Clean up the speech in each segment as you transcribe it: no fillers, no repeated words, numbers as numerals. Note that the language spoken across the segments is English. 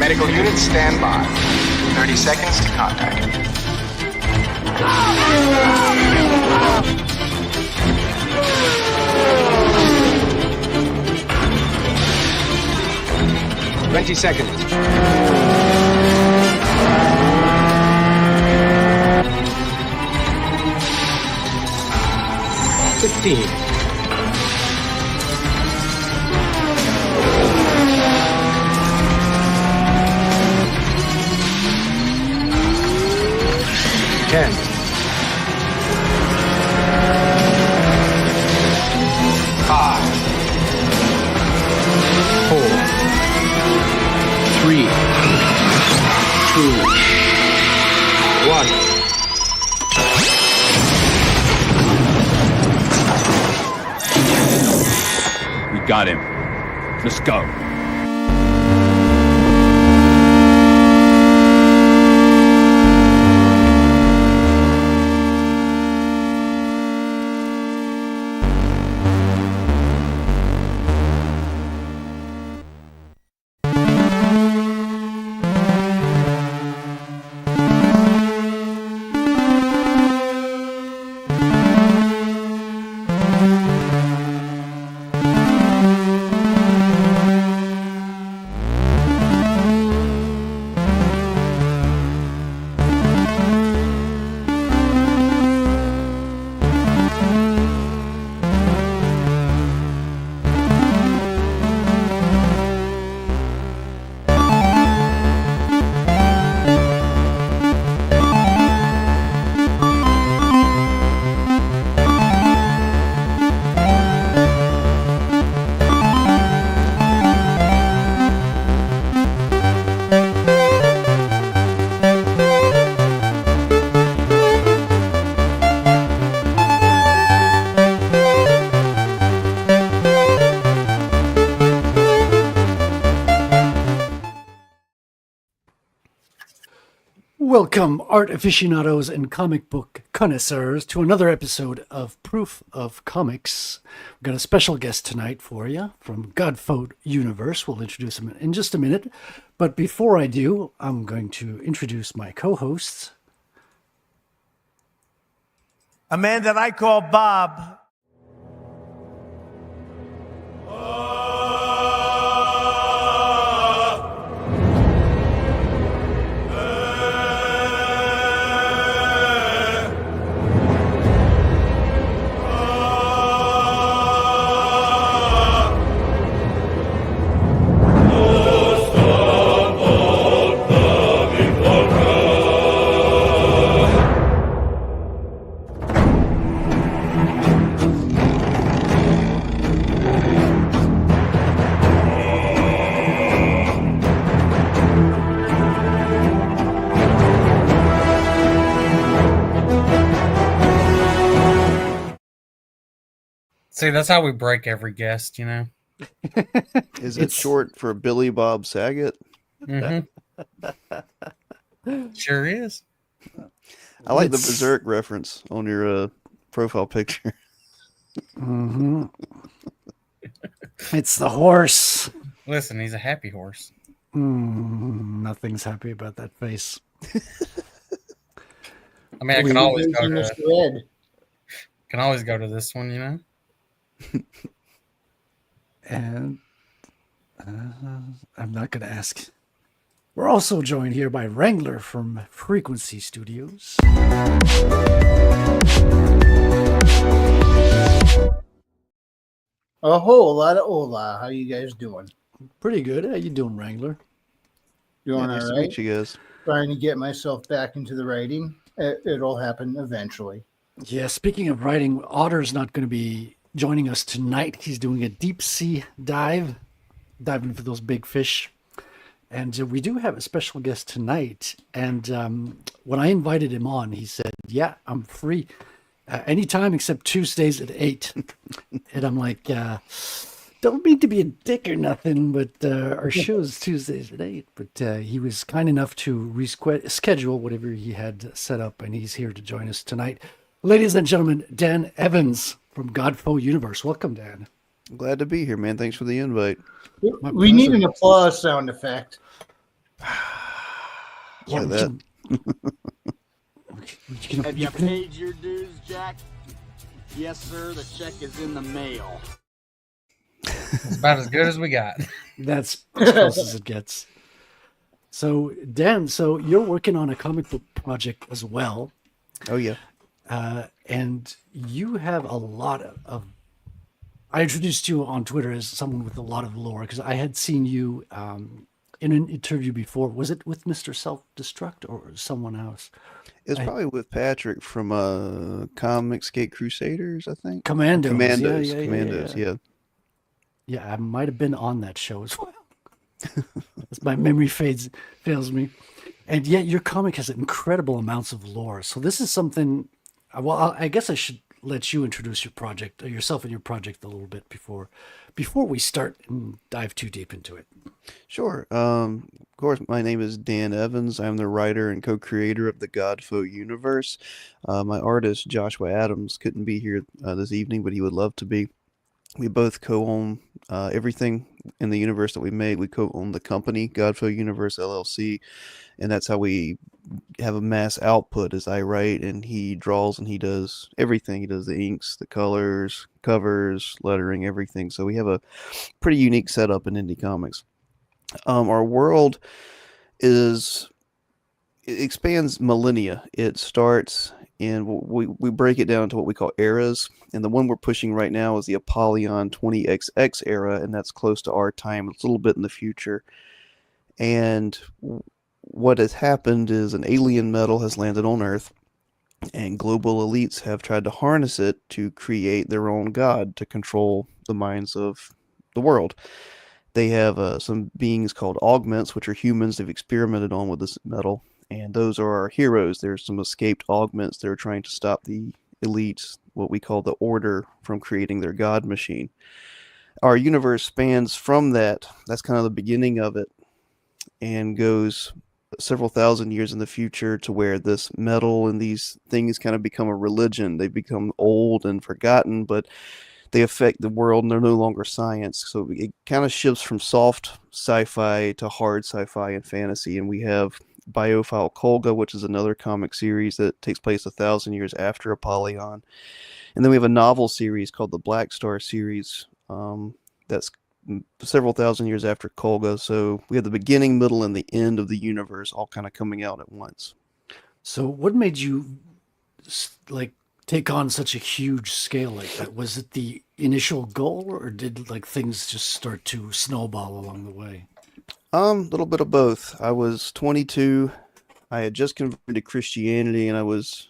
Medical units stand by. 30 seconds to contact. 20 seconds. 15. 10. 5. 4. 3. 2. 1. We got him. Let's go. Welcome, art aficionados and comic book connoisseurs, to another episode of Proof of Comics. We've got a special guest tonight for you from GodFoe Universe. We'll introduce him in just a minute. But before I do, I'm going to introduce my co-hosts. A man that I call Bob. See, that's how we break every guest, you know. Is it short for Billy Bob Saget? Mm-hmm. Sure is. I like the Berserk reference on your profile picture. Mm-hmm. It's the horse. Listen, he's a happy horse. Nothing's happy about that face. I mean, I can always go to this one, you know. And I'm not going to ask. We're also joined here by Wrangler from Frequency Studios. A whole lot of hola. How you guys doing? Pretty good. How you doing, Wrangler? Doing Nice all to right. meet you guys. Trying to get myself back into the writing. It'll happen eventually. Yeah, speaking of writing, Otter's not going to be joining us tonight. He's doing a deep sea diving for those big fish. And we do have a special guest tonight. And when I invited him on, he said, yeah, I'm free anytime except Tuesdays at 8. And I'm like, don't mean to be a dick or nothing, but our show's Tuesdays at 8. But he was kind enough to reschedule whatever he had set up, and he's here to join us tonight. Ladies and gentlemen, Dan Evans from GodFoe Universe. Welcome, Dan. Glad to be here, man. Thanks for the invite. We need an applause sound effect. Yeah, Like we that. Have you paid your dues, Jack? Yes, sir. The check is in the mail. It's about as good as we got. That's as close as it gets. So, Dan, so you're working on a comic book project as well, Oh yeah. and you have a lot of. I introduced you on Twitter as someone with a lot of lore because I had seen you in an interview before. Was it with Mr. Self Destruct or someone else? It's probably with Patrick from Comicsgate Crusaders, I think. Commandos. Commandos. Yeah. Commandos. Yeah. Yeah, I might have been on that show as well. As my memory fails me. And yet your comic has incredible amounts of lore. So this is something, well, I guess I should let you introduce your project, or yourself and your project a little bit before we start and dive too deep into it. Sure. Of course, my name is Dan Evans. I'm the writer and co-creator of the GodFoe universe. My artist, Joshua Adams, couldn't be here this evening, but he would love to be. We both co-own everything in the universe that we made. We co-own the company, GodFoe Universe LLC, and that's how we have a mass output as I write and he draws and he does everything. He does the inks, the colors, covers, lettering, everything. So we have a pretty unique setup in indie comics. Our world it expands millennia. It starts and we break it down to what we call eras. And the one we're pushing right now is the Apollyon 20XX era, and that's close to our time. It's a little bit in the future. And what has happened is an alien metal has landed on Earth, and global elites have tried to harness it to create their own god to control the minds of the world. They have some beings called augments, which are humans they've experimented on with this metal, and those are our heroes. There's some escaped augments that are trying to stop the elites, what we call the Order, from creating their god machine. Our universe spans from that. That's kind of the beginning of it, and goes several thousand years in the future to where this metal and these things kind of become a religion. They become old and forgotten, but they affect the world and they're no longer science. So it kind of shifts from soft sci-fi to hard sci-fi and fantasy. And we have Biophile Kolga, which is another comic series that takes place 1,000 years after Apollyon. And then we have a novel series called the Black Star series that's several thousand years after Kolga. So we have the beginning, middle, and the end of the universe all kind of coming out at once. So what made you like take on such a huge scale like that? Was it the initial goal, or did like things just start to snowball along the way? A little bit of both. I was 22. I had just converted to Christianity, and I was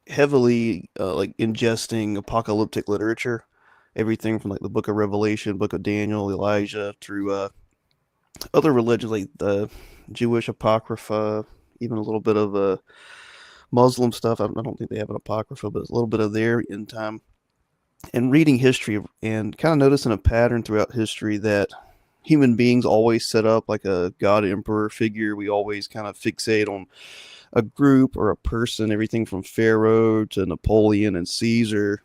heavily like ingesting apocalyptic literature, everything from like the Book of Revelation, Book of Daniel, Elijah, through other religions like the Jewish Apocrypha, even a little bit of Muslim stuff. I don't think they have an Apocrypha, but a little bit of their end time. And reading history and kind of noticing a pattern throughout history that human beings always set up like a god emperor figure. We always kind of fixate on a group or a person, everything from Pharaoh to Napoleon and Caesar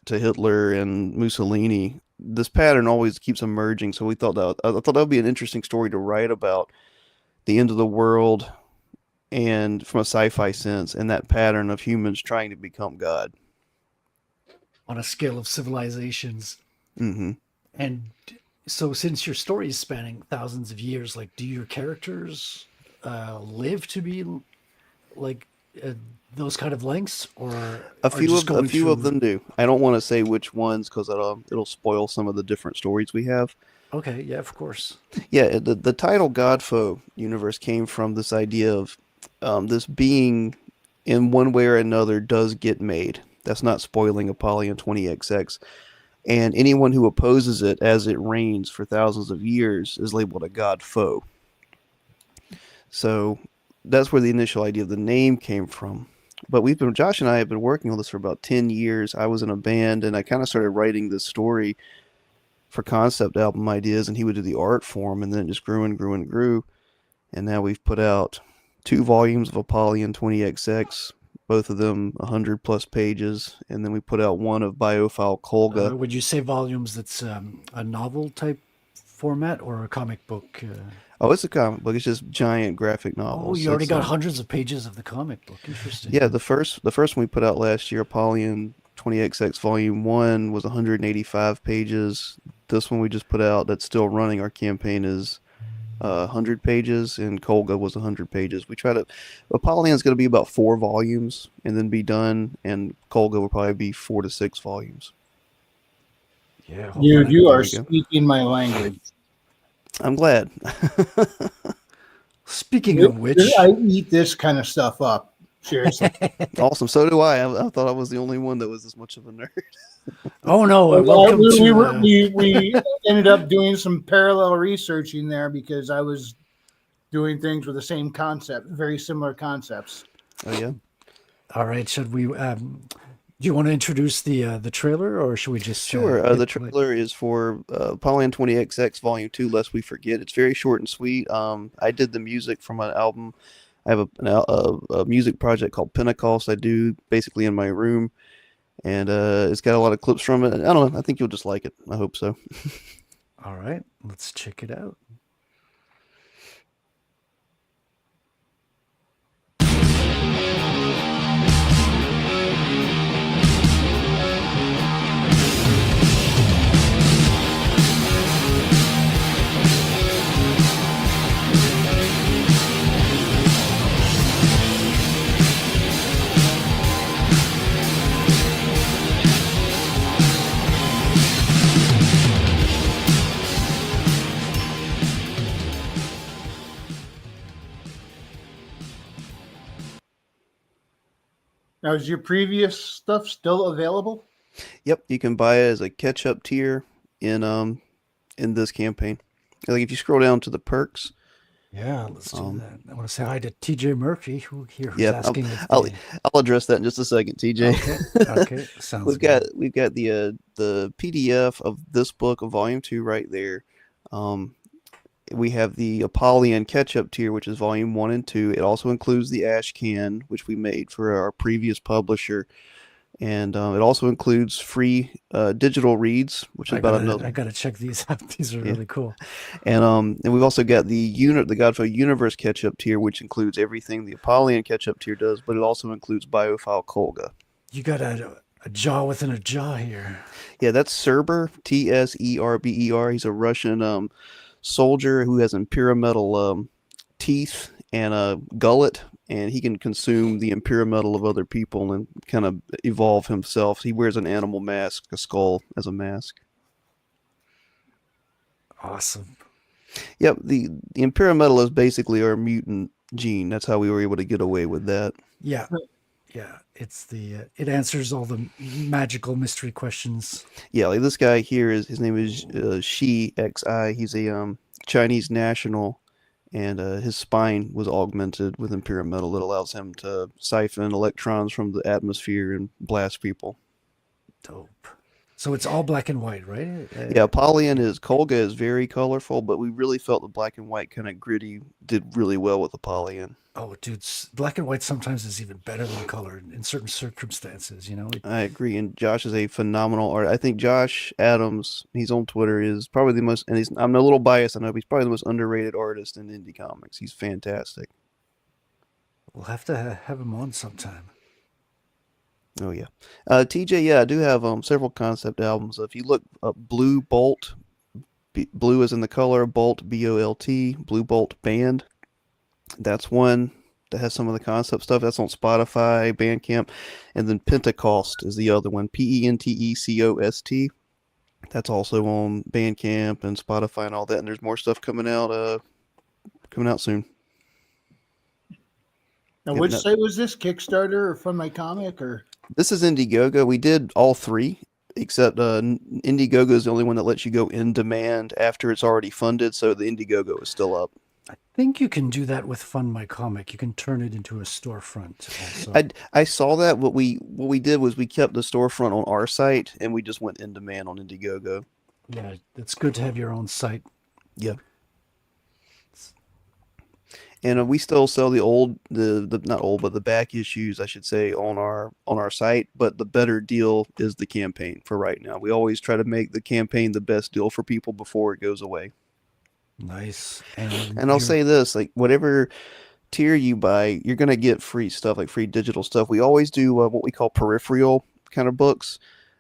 to Hitler and Mussolini. This pattern always keeps emerging. So I thought that would be an interesting story to write about the end of the world and from a sci-fi sense, and that pattern of humans trying to become God. On a scale of civilizations. Mm-hmm. And so since your story is spanning thousands of years, like do your characters live to be like those kind of lengths, or a few of them do. I don't want to say which ones because it'll spoil some of the different stories we have. Okay, yeah, of course. Yeah, the title GodFoe universe came from this idea of this being in one way or another does get made. That's not spoiling Apollyon 20XX. And anyone who opposes it as it reigns for thousands of years is labeled a god foe. So that's where the initial idea of the name came from. But Josh and I have been working on this for about 10 years. I was in a band and I kind of started writing this story for concept album ideas, and he would do the art form, and then it just grew and grew and grew. And now we've put out 2 volumes of Apollyon 20XX, both of them 100 plus pages, and then we put out one of Biophile Kolga. Would you say volumes that's a novel type format or a comic book? Oh, it's a comic book. It's just giant graphic Oh, novels. you already It's got hundreds of pages of the comic book. Interesting. yeah, the first one we put out last year, Apollyon 20XX Volume 1 was 185 pages. This one we just put out that's still running our campaign is 100 pages, and Kolga was 100 pages. We try to Apollyon's going to be about 4 volumes and then be done, and Kolga will probably be 4 to 6 volumes. Yeah. Dude, you There are we go. speaking my language. I'm glad. Speaking of which, I eat this kind of stuff up. Seriously. Awesome. So do I. I thought I was the only one that was this much of a nerd. oh no, welcome to. We ended up doing some parallel researching there because I was doing things with the same concept, very similar concepts. Oh yeah. All right, should we? Do you want to introduce the trailer, or should we just? Sure. hit The play? trailer is for Apollyon 20XX Volume 2, Lest We Forget. It's very short and sweet. I did the music from an album. I have a music project called Pentecost I do basically in my room. And it's got a lot of clips from it. I don't know. I think you'll just like it. I hope so. All right, let's check it out. Now, is your previous stuff still available? Yep, you can buy it as a catch-up tier in this campaign. Like if you scroll down to the perks. Yeah, let's do that. I want to say hi to TJ Murphy, who's Yeah, asking if I'll address that in just a second, TJ. Okay, sounds we've good. got the PDF of this book of Volume 2 right there. We have the Apollyon catch-up tier, which is Volume 1 and 2. It also includes the Ash Can, which we made for our previous publisher. And it also includes free digital reads, which is about another. I gotta check these out. These are really cool. And we've also got the GodFoe Universe catch-up tier, which includes everything the Apollyon catch-up tier does, but it also includes Biophile Kolga. You got a jaw within a jaw here. Yeah, that's Serber, Tserber. He's a Russian soldier who has imperimetal teeth and a gullet, and he can consume the imperimetal of other people and kind of evolve himself. He wears an animal mask, a skull as a mask. Awesome. Yep, the imperimetal is basically our mutant gene. That's how we were able to get away with that. Yeah. Yeah, it's it answers all the magical mystery questions. Yeah, like this guy here his name is Shi Xi. He's a Chinese national, and his spine was augmented with imperimetal that allows him to siphon electrons from the atmosphere and blast people. Dope. So it's all black and white, right? Yeah, Apollyon Kolga is very colorful, but we really felt the black and white kind of gritty did really well with Apollyon. Oh, dude, black and white sometimes is even better than color in certain circumstances, I agree, and Josh is a phenomenal artist. I think Josh Adams, he's on Twitter, is probably the most, and I'm a little biased, I know, but he's probably the most underrated artist in indie comics. He's fantastic. We'll have to have him on sometime. Oh, yeah. TJ, yeah, I do have several concept albums. If you look up Blue Bolt, blue is in the color, Bolt, B-O-L-T, Blue Bolt Band. That's one that has some of the concept stuff. That's on Spotify, Bandcamp. And then Pentecost is the other one, Pentecost. That's also on Bandcamp and Spotify and all that. And there's more stuff coming out soon. Now, which site was this? Kickstarter or Fund My Comic? Or this is Indiegogo. We did all three, except Indiegogo is the only one that lets you go in demand after it's already funded. So the Indiegogo is still up. I think you can do that with Fund My Comic. You can turn it into a storefront also. I saw that. What we did was we kept the storefront on our site and we just went in demand on Indiegogo. Yeah, it's good to have your own site. Yeah. And we still sell the not old, but the back issues, I should say, on our site. But the better deal is the campaign for right now. We always try to make the campaign the best deal for people before it goes away. Nice. And And I'll say this, like whatever tier you buy, you're gonna get free stuff, like free digital stuff. We always do what we call peripheral kind of books.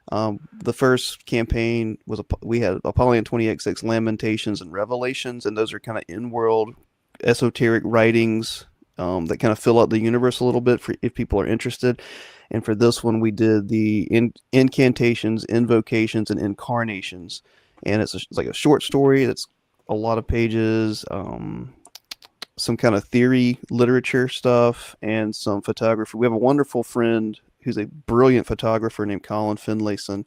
The first campaign was we had Apollyon 20XX Lamentations and Revelations, and those are kind of in-world esoteric writings that kind of fill out the universe a little bit for if people are interested. And for this one, we did the incantations, invocations, and incarnations, and it's like a short story that's a lot of pages. Some kind of theory literature stuff and some photography. We have a wonderful friend who's a brilliant photographer named Colin Finlayson,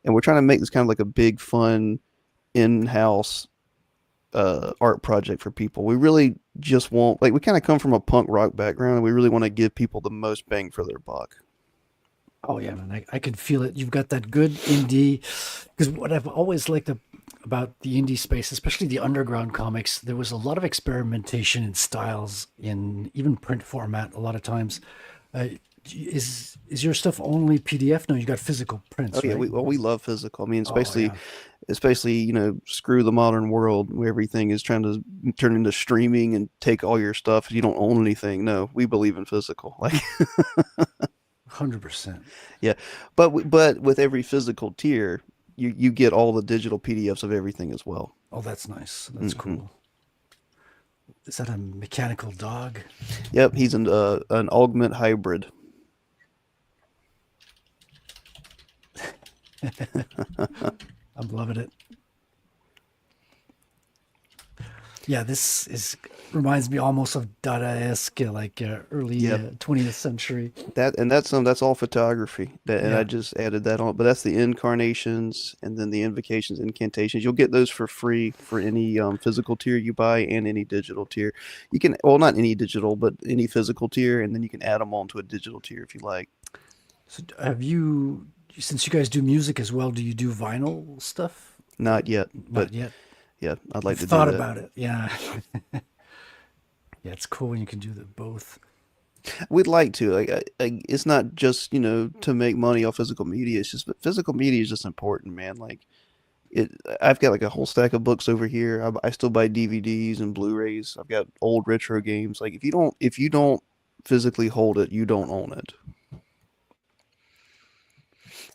and we're trying to make this kind of like a big fun in-house art project for people. We really just want, like, we kind of come from a punk rock background, and we really want to give people the most bang for their buck. Oh yeah, man, I can feel it. You've got that good indie. Because what I've always liked about the indie space, especially the underground comics, there was a lot of experimentation in styles in even print format. A lot of times, is your stuff only PDF? No, you got physical prints. Oh yeah, right? we love physical. I mean, Oh yeah. especially screw the modern world where everything is trying to turn into streaming and take all your stuff. You don't own anything. No, we believe in physical. Like 100%. yeah, but with every physical tier, you get all the digital PDFs of everything as well. Oh, that's nice. That's cool. Is that a mechanical dog? Yep, he's an augment hybrid. I'm loving it. Yeah, this reminds me almost of Dada-esque, like early Yep. 20th century. That's all photography. And Yeah. I just added that on. But that's the incarnations and then the invocations, incantations. You'll get those for free for any physical tier you buy and any digital tier. You can, well, not any digital, but any physical tier, and then you can add them on to a digital tier if you like. So have you, since you guys do music as well, do you do vinyl stuff? Not yet, but Not yet. yeah, I'd like I've to thought do that. about it. Yeah. Yeah, it's cool when you can do both. We'd like to. Like, it's not just to make money off physical media. It's just physical media is just important, man. Like it. I've got like a whole stack of books over here. I still buy DVDs and Blu-rays. I've got old retro games. Like if you don't physically hold it, you don't own it.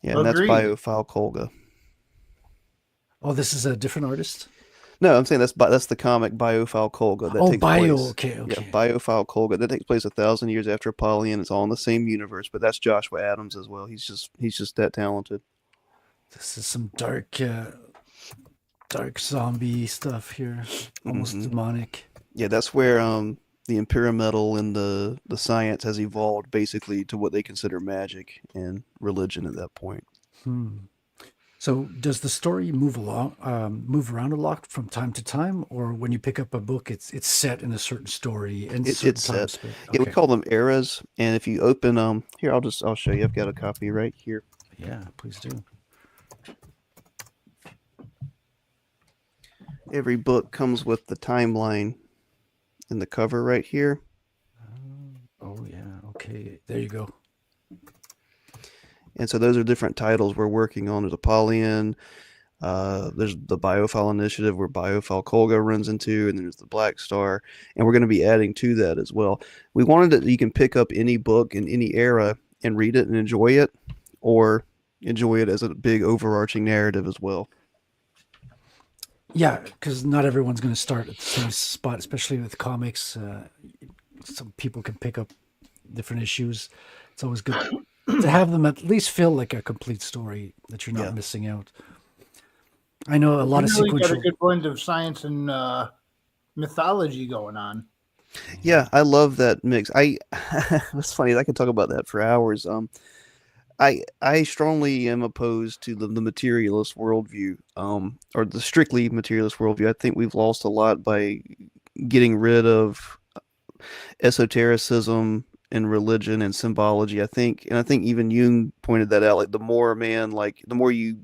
Yeah, and that's Agreed. Biophile Kolga. Oh, this is a different artist? No, I'm saying that's the comic Biophile Kolga that Oh, takes Bio. place. Okay, Yeah, okay. Biophile Kolga that takes place 1,000 years after Apollyon. It's all in the same universe, but that's Joshua Adams as well. He's just that talented. This is some dark zombie stuff here. Almost demonic. Yeah, that's where the Imperimetal and the science has evolved basically to what they consider magic and religion at that point. So does the story move around a lot from time to time, or when you pick up a book, it's set in a certain story and certain It's time set. space? Yeah, we Okay. call them eras. And if you open here, I'll show you. I've got a copy right here. Yeah, please do. Every book comes with the timeline in the cover right here. Oh yeah. Okay. There you go. And so those are different titles we're working on. There's Apollyon. There's the Biophile Initiative where Biophile Kolga runs into, and there's the Black Star. And we're going to be adding to that as well. We wanted that you can pick up any book in any era and read it and enjoy it, or enjoy it as a big overarching narrative as well. Yeah, because not everyone's going to start at the same spot, especially with comics. Some people can pick up different issues. It's always good to have them at least feel like a complete story that you're not Yeah. missing out. I know a lot of You really got sequential. a good blend of science and mythology going on. Yeah, I love that mix. It's funny. I could talk about that for hours. I strongly am opposed to the materialist worldview, or the strictly materialist worldview. I think we've lost a lot by getting rid of esotericism and religion and symbology. I think even Jung pointed that out. Like the more you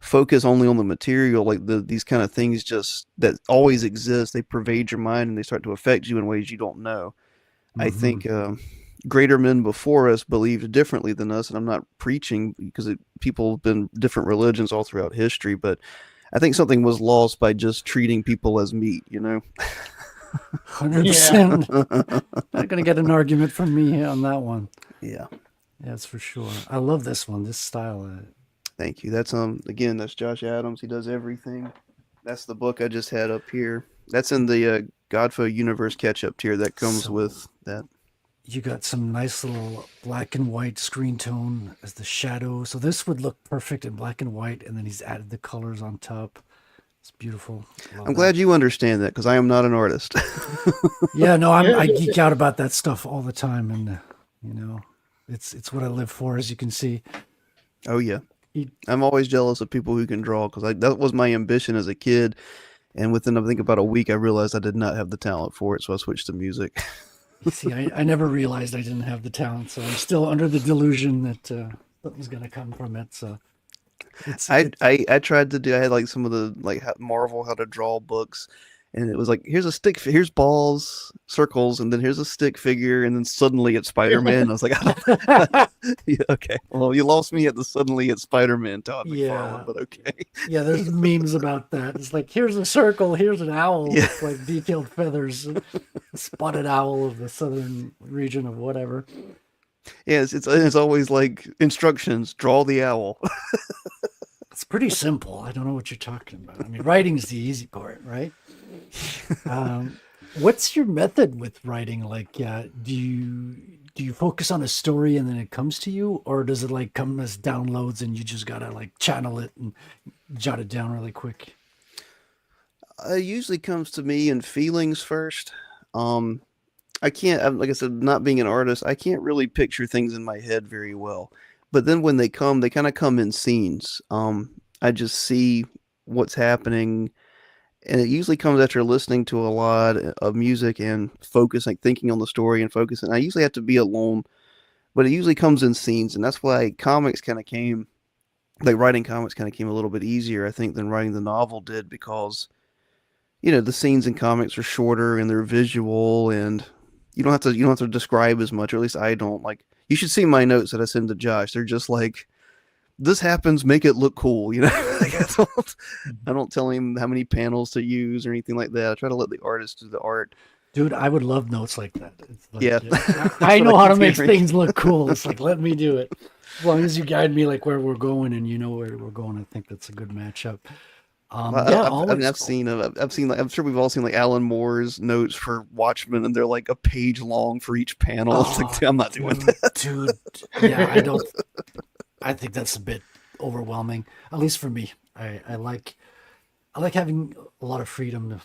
focus only on the material, like these kind of things just that always exist, they pervade your mind and they start to affect you in ways you don't know. I think greater men before us believed differently than us, and I'm not preaching because people have been different religions all throughout history, but I think something was lost by just treating people as meat, 100%. Not gonna get an argument from me on that one. Yeah. That's for sure. I love this one, this style. Thank you. That's again, that's Josh Adams. He does everything. That's the book I just had up here. That's in the GodFoe Universe catch-up tier that comes So- with that. You got some nice little black and white screen tone as the shadow. So this would look perfect in black and white, and then he's added the colors on top. It's beautiful. Love I'm glad you understand that because I am not an artist. Yeah, no, I geek out about that stuff all the time, and it's what I live for, as you can see. Oh yeah, He- I'm always jealous of people who can draw because that was my ambition as a kid, and within I think about a week I realized I did not have the talent for it, so I switched to music. See, I never realized I didn't have the talent, so I'm still under the delusion that something's gonna come from it. So I tried to do. I had like some of the Marvel how to draw books, and it was like here's a stick, here's balls, circles, and then here's a stick figure, and then suddenly it's Spider-Man. I was like, yeah, okay, well you lost me at the suddenly it's Spider-Man, Todd McFarlane, Yeah. but okay. yeah, there's memes about that. It's like here's a circle, here's an owl Yeah. with like detailed feathers, a spotted owl of the southern region of whatever. Yeah, it's always like instructions: draw the owl. It's pretty simple. I don't know what you're talking about. I mean, writing's the easy part, right? What's your method with writing? Like, do you focus on a story and then it comes to you, or does it like come as downloads and you just gotta like channel it and jot it down really quick? It usually comes to me in feelings first. I can't, like I said, not being an artist, I can't really picture things in my head very well. But then when they come, they kind of come in scenes. I just see what's happening, and it usually comes after listening to a lot of music and focusing, thinking on the story and focusing. I usually have to be alone, but it usually comes in scenes, and that's why comics kind of came, like writing comics kind of came a little bit easier, I think, than writing the novel did because, the scenes in comics are shorter and they're visual and you don't have to describe as much, or at least I don't. Like, you should see my notes that I send to Josh. They're just like, this happens, make it look cool, Like, I don't tell him how many panels to use or anything like that. I try to let the artist do the art. Dude, I would love notes like that. It's like, Yeah. I know how to make hearing. things look cool. It's like, let me do it. As long as you guide me like where we're going and you know where we're going, I think that's a good matchup. I've seen, like, I'm sure we've all seen like Alan Moore's notes for Watchmen, and they're like a page long for each panel. It's like, I'm not doing that. Dude, yeah, I think that's a bit overwhelming, at least for me. I like having a lot of freedom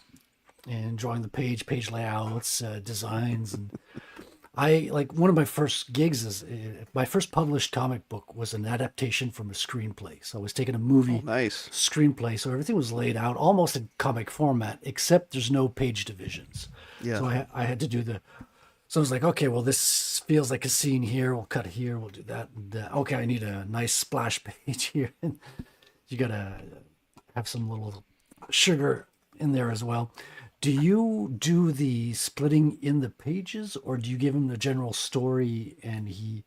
in drawing the page layouts, designs, and I like one of my first gigs is my first published comic book was an adaptation from a screenplay. So I was taking a movie Nice. screenplay, so everything was laid out almost in comic format, except there's no page divisions. Yeah. So I had to do so I was like, okay, well, this feels like a scene here. We'll cut here. We'll do that. And, okay, I need a nice splash page here. And you got to have some little sugar in there as well. Do you do the splitting in the pages, or do you give him the general story and he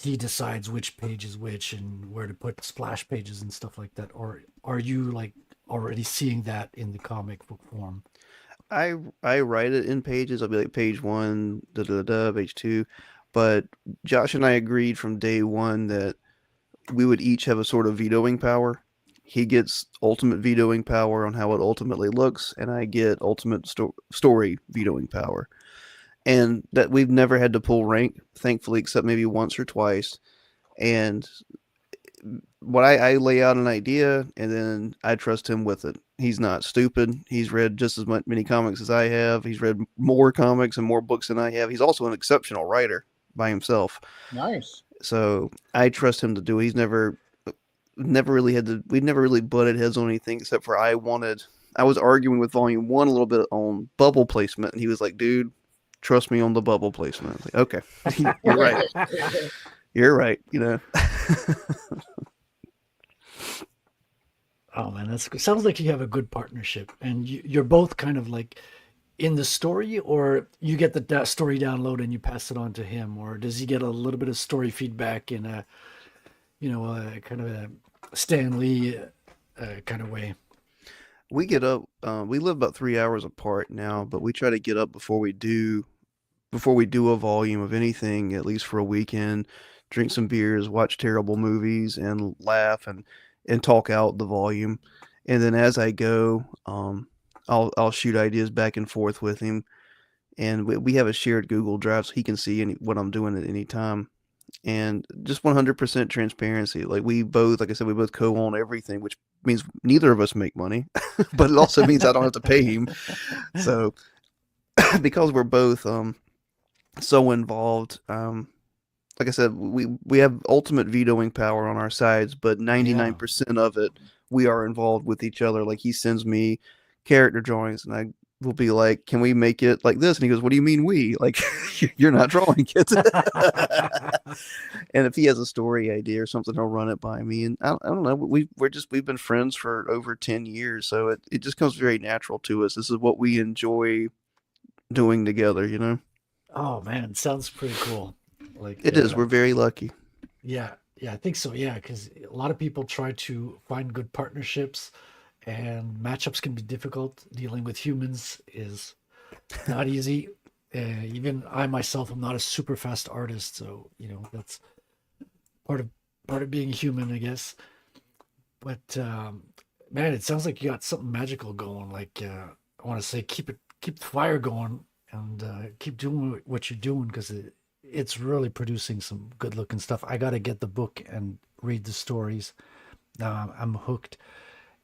decides which page is which and where to put splash pages and stuff like that? Or are you like already seeing that in the comic book form? I write it in pages. I'll be like page 1, page 2. But Josh and I agreed from day one that we would each have a sort of vetoing power. He gets ultimate vetoing power on how it ultimately looks, and I get ultimate story vetoing power. And that we've never had to pull rank, thankfully, except maybe once or twice. And what I lay out an idea, and then I trust him with it. He's not stupid. He's read just as many comics as I have. He's read more comics and more books than I have. He's also an exceptional writer by himself. Nice. So I trust him to do it. He's never really we've never really butted heads on anything except for I was arguing with volume 1 a little bit on bubble placement, and he was like, dude, trust me on the bubble placement. I was like, okay, you're right. You're right, Oh man, that's good. Sounds like you have a good partnership, and you're both kind of like in the story, or you get the story download and you pass it on to him, or does he get a little bit of story feedback in a kind of a Stan Lee kind of way? We get up. We live about 3 hours apart now, but we try to get up before we do a volume of anything, at least for a weekend. Drink some beers, watch terrible movies, and laugh and talk out the volume. And then as I go, I'll shoot ideas back and forth with him, and we have a shared Google Drive so he can see what I'm doing at any time. And just 100% transparency. Like we both, like I said, we both co-own everything, which means neither of us make money, but it also means I don't have to pay him. So because we're both so involved, like I said, we have ultimate vetoing power on our sides, but 99% of it we are involved with each other. Like he sends me character drawings, and I will be like, "Can we make it like this?" And he goes, "What do you mean we? Like you're not drawing it." And if he has a story idea or something, he'll run it by me. And I don't know. We've been friends for over 10 years, so it just comes very natural to us. This is what we enjoy doing together, you know. Oh man, sounds pretty cool. Like It is. We're very lucky. yeah, I think so. Yeah, because a lot of people try to find good partnerships, and matchups can be difficult. Dealing with humans is not easy. Even I myself am not a super fast artist, so that's part of being human, I guess. But man, it sounds like you got something magical going. Like I want to say, keep the fire going, and keep doing what you're doing because it's really producing some good looking stuff. I got to get the book and read the stories. I'm hooked.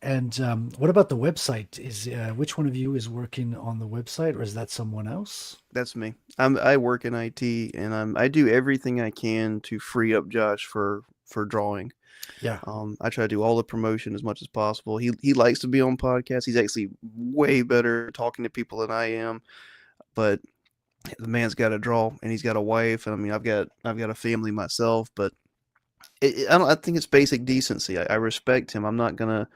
And what about the website? Is which one of you is working on the website, or is that someone else? That's me. I work in IT, and I do everything I can to free up Josh for drawing. Yeah. I try to do all the promotion as much as possible. He likes to be on podcasts. He's actually way better talking to people than I am, but the man's got to draw, and he's got a wife, and I mean I've got a family myself, but I think it's basic decency. I respect him. I'm not gonna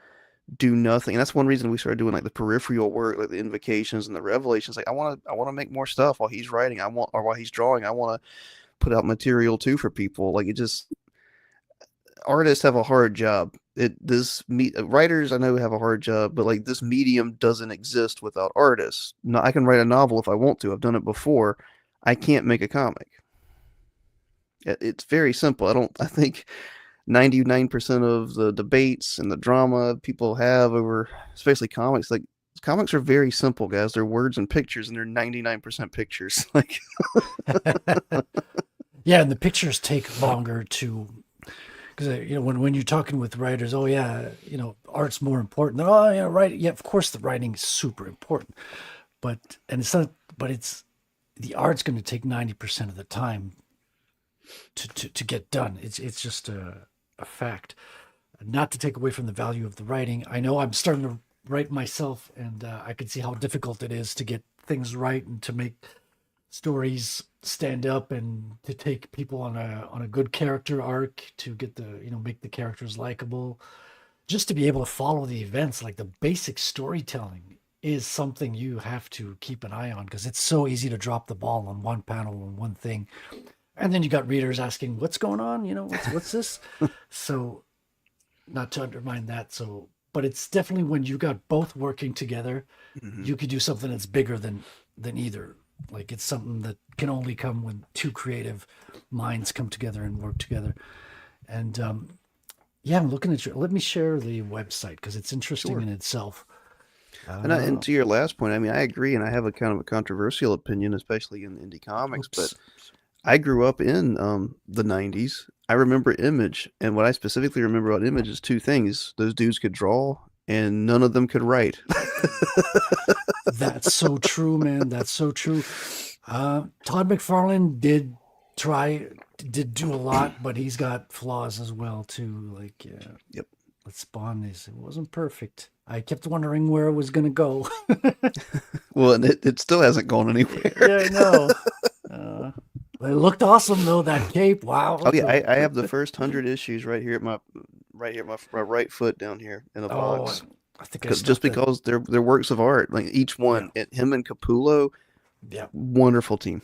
do nothing. And that's one reason we started doing like the peripheral work, like the invocations and the revelations. Like I want to make more stuff while he's writing. Or while he's drawing. I want to put out material too for people. Like artists have a hard job. Writers I know have a hard job, but like this medium doesn't exist without artists. No, I can write a novel if I want to. I've done it before. I can't make a comic. It's very simple. I think 99% of the debates and the drama people have over, especially comics, like comics are very simple, guys. They're words and pictures, and they're 99% pictures. Like, yeah, and the pictures take longer to, because when you're talking with writers, oh yeah, art's more important. Oh yeah, right. Yeah, of course the writing is super important, but it's not. But it's the art's going to take 90% of the time to get done. It's just a fact. Not to take away from the value of the writing. I know I'm starting to write myself, and I can see how difficult it is to get things right and to make stories stand up and to take people on a good character arc to get make the characters likable, just to be able to follow the events. Like the basic storytelling is something you have to keep an eye on because it's so easy to drop the ball on one panel or one thing. And then you got readers asking, what's going on? What's this? So not to undermine that. So, but it's definitely when you got both working together, you could do something that's bigger than either. Like it's something that can only come when two creative minds come together and work together. And I'm looking at let me share the website because it's interesting in itself. and to your last point, I mean, I agree, and I have a kind of a controversial opinion, especially in indie comics, but I grew up in the 90s. I remember Image, and what I specifically remember about Image is two things. Those dudes could draw, and none of them could write. That's so true, man. That's so true. Todd McFarlane did do a lot, but he's got flaws as well, too. Like, Yep. Spawn it wasn't perfect. I kept wondering where it was going to go. Well, and it still hasn't gone anywhere. Yeah, I know. It looked awesome though, that cape. Wow. Oh yeah, I have the first 100 issues right here at my right foot down here in a box. I think because they're works of art. Like each one, him and Capullo, wonderful team.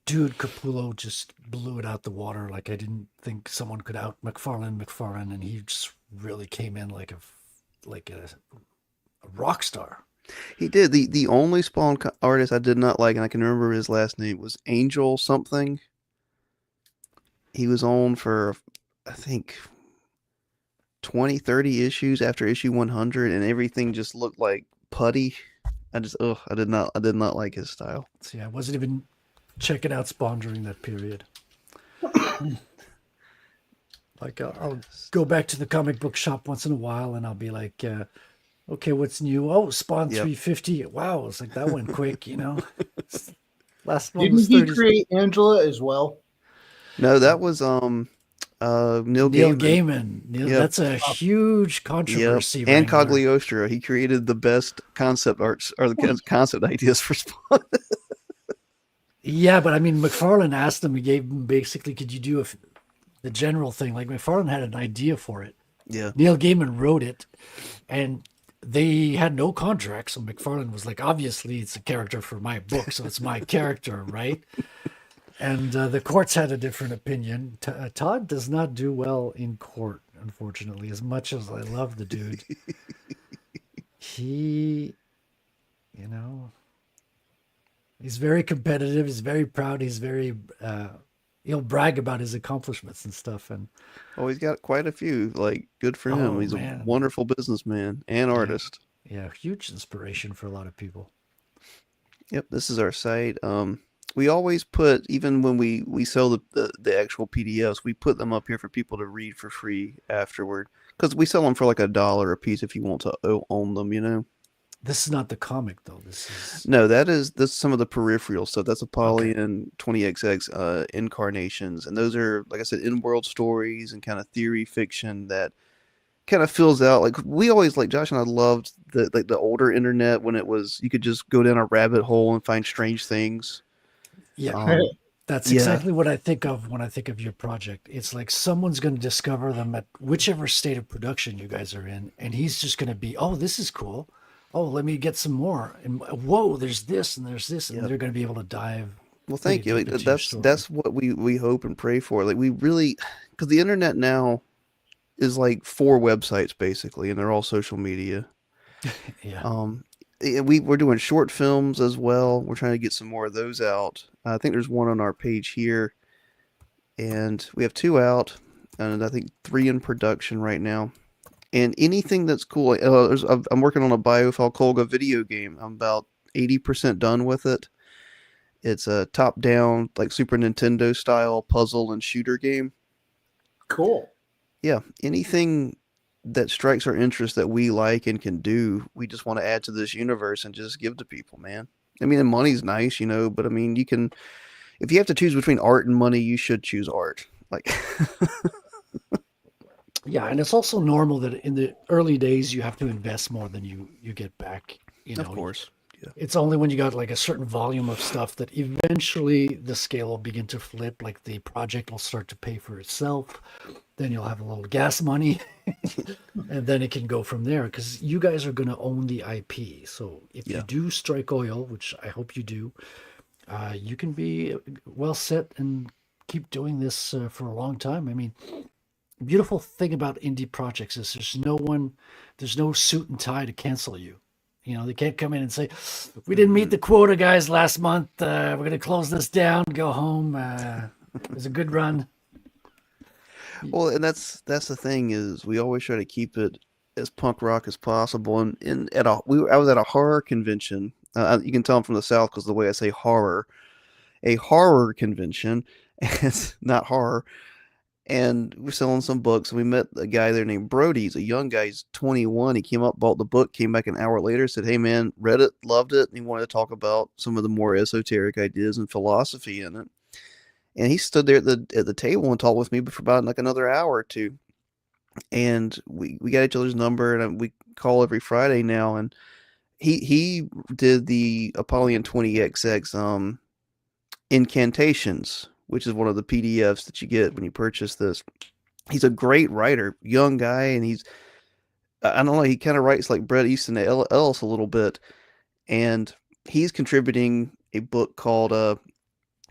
Dude, Capullo just blew it out the water. Like I didn't think someone could out McFarlane, and he just really came in like a a rock star. He did. The only Spawn artist I did not like, and I can remember his last name, was Angel something. He was on for, I think, 20, 30 issues after issue 100, and everything just looked like putty. I did not like his style. See, I wasn't even checking out Spawn during that period. Like, I'll go back to the comic book shop once in a while, and I'll be like, okay, what's new? Oh, Spawn 350. Wow, it's like that went quick, you know. Last one Didn't was he 30. create Angela as well? No, that was Neil Gaiman. That's a huge controversy. Yep. And Wrangler. Cagliostro. He created the best concept arts or the concept ideas for Spawn. Yeah, but I mean, McFarlane asked him. He gave him basically, could you do the general thing? Like McFarlane had an idea for it. Yeah. Neil Gaiman wrote it, and they had no contract. So McFarlane was like, obviously, it's a character for my book, so it's my character, right? And the courts had a different opinion. Todd does not do well in court, unfortunately, as much as I love the dude. He, you know, he's very competitive. He's very proud. He's very, he'll brag about his accomplishments and stuff. And Oh, he's got quite a few. Like, good for him. He's man. a wonderful businessman and artist. Yeah, huge inspiration for a lot of people. Yep, this is our site. We always put, even when we sell the actual PDFs, we put them up here for people to read for free afterward. Because we sell them for like $1 a piece if you want to own them, you know? This is not the comic, though. This is... No, that's some of the peripheral stuff. That's Apollyon 20XX incarnations. And those are, like I said, in-world stories and kind of theory fiction that kind of fills out. Like, we always, like Josh and I loved the older internet when it was, you could just go down a rabbit hole and find strange things. Yeah, that's exactly what I think of when I think of your project. It's like someone's going to discover them at whichever state of production you guys are in, and he's just going to be, oh, this is cool. Oh, let me get some more. And whoa, there's this and there's this, and they're going to be able to dive. Well, thank you. Like, that's what we hope and pray for. Like, we really, because the internet now is like 4 websites basically, and they're all social media. Yeah. We're doing short films as well. We're trying to get some more of those out. I think there's one on our page here, and we have 2 out, and I think 3 in production right now. And anything that's cool. I'm working on a Biofalcolga video game. I'm about 80% done with it. It's a top-down, like Super Nintendo style puzzle and shooter game. Cool. Yeah, anything that strikes our interest that we like and can do, we just want to add to this universe and just give to people, man. I mean, the money's nice, you know, but I mean, you can, if you have to choose between art and money, you should choose art. Like, yeah, and it's also normal that in the early days you have to invest more than you get back. You know, of course. Yeah. It's only when you got like a certain volume of stuff that eventually the scale will begin to flip. Like the project will start to pay for itself. Then you'll have a little gas money, and then it can go from there. Because you guys are going to own the IP. So if you do strike oil, which I hope you do, you can be well set and keep doing this for a long time. I mean, the beautiful thing about indie projects is there's no suit and tie to cancel you. You know, they can't come in and say, we didn't meet the quota, guys, last month. We're going to close this down, go home. It was a good run. Well, and that's the thing is we always try to keep it as punk rock as possible. And I was at a horror convention. You can tell I'm from the South because the way I say horror, a horror convention, and not horror. And we're selling some books. And we met a guy there named Brody. He's a young guy. He's 21. He came up, bought the book, came back an hour later, said, hey, man, read it, loved it. And he wanted to talk about some of the more esoteric ideas and philosophy in it. And he stood there at the table and talked with me for about like another hour or two. And we got each other's number, and we call every Friday now. And he did the Apollyon 20XX incantations, which is one of the PDFs that you get when you purchase this. He's a great writer, young guy, and I don't know, he kind of writes like Bret Easton Ellis a little bit. And he's contributing a book called the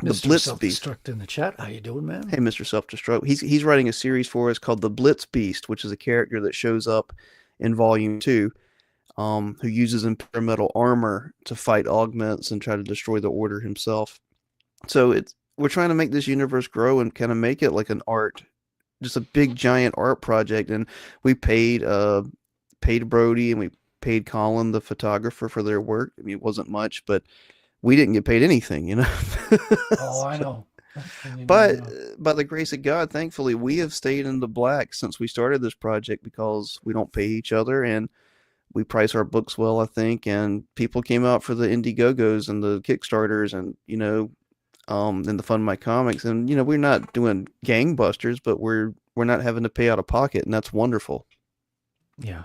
Mr. Blitz Self-Destruct Beast. in the chat. How you doing, man? Hey, Mr. Self-Destruct. He's writing a series for us called the Blitz Beast, which is a character that shows up in Volume 2. who uses imperial armor to fight augments and try to destroy the Order himself. So we're trying to make this universe grow and kind of make it like an art, just a big giant art project. And we paid Brody and we paid Colin, the photographer, for their work. I mean, it wasn't much, but we didn't get paid anything, you know. Oh, I know. But by the grace of God, thankfully, we have stayed in the black since we started this project because we don't pay each other and we price our books well, I think. And people came out for the Indiegogos and the Kickstarters and, and the Fund My Comics. And, we're not doing gangbusters, but we're not having to pay out of pocket. And that's wonderful. Yeah.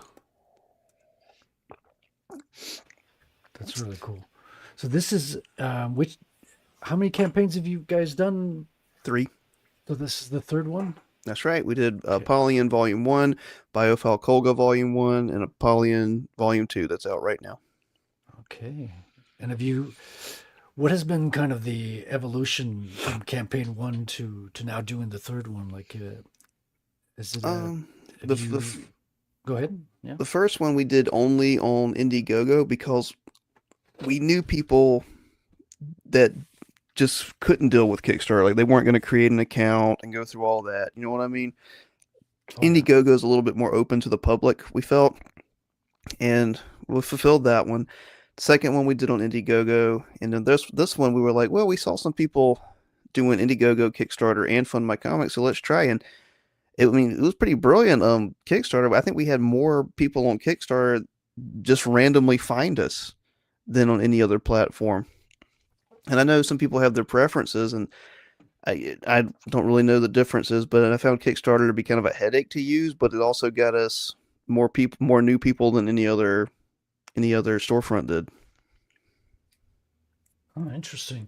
That's really cool. So this is how many campaigns have you guys done? 3. So this is the third one? That's right. We did Apollyon Volume 1, Biofal Kolga Volume 1, and Apollyon Volume 2 that's out right now. Okay. And what has been kind of the evolution from campaign 1 to now doing the third one? Like, is it go ahead. Yeah. The first one we did only on Indiegogo because we knew people that just couldn't deal with Kickstarter. Like they weren't going to create an account and go through all that. You know what I mean? Indiegogo is a little bit more open to the public, we felt, and we fulfilled that one. The second one we did on Indiegogo, and then this one we were like, well, we saw some people doing Indiegogo, Kickstarter, and Fund My Comics, so let's try. And it was pretty brilliant. Kickstarter, I think we had more people on Kickstarter just randomly find us than on any other platform. And I know some people have their preferences, and I don't really know the differences, but I found Kickstarter to be kind of a headache to use, but it also got us more new people than any other storefront did. Oh, interesting.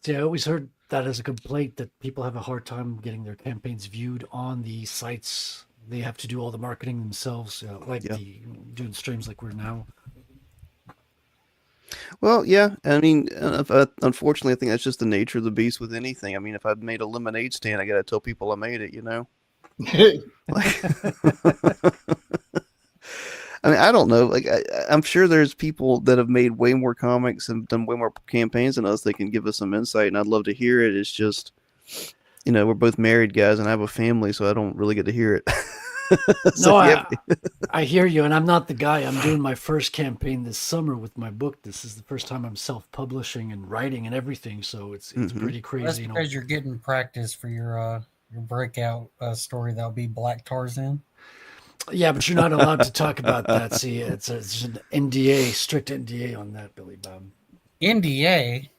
See, I always heard that as a complaint that people have a hard time getting their campaigns viewed on the sites. They have to do all the marketing themselves, doing streams like we're now. Well, yeah. I mean, unfortunately, I think that's just the nature of the beast with anything. I mean, if I'd made a lemonade stand, I got to tell people I made it, I mean, I don't know. Like, I'm sure there's people that have made way more comics and done way more campaigns than us. They can give us some insight, and I'd love to hear it. It's just, we're both married guys, and I have a family, so I don't really get to hear it. So I hear you, and I'm not the guy. I'm doing my first campaign this summer with my book. This is the first time I'm self-publishing and writing and everything, so it's pretty crazy. That's because you're getting practice for your breakout story. That'll be Black Tarzan. Yeah, but you're not allowed to talk about that. See, it's an NDA, strict NDA on that, Billy Bob. NDA?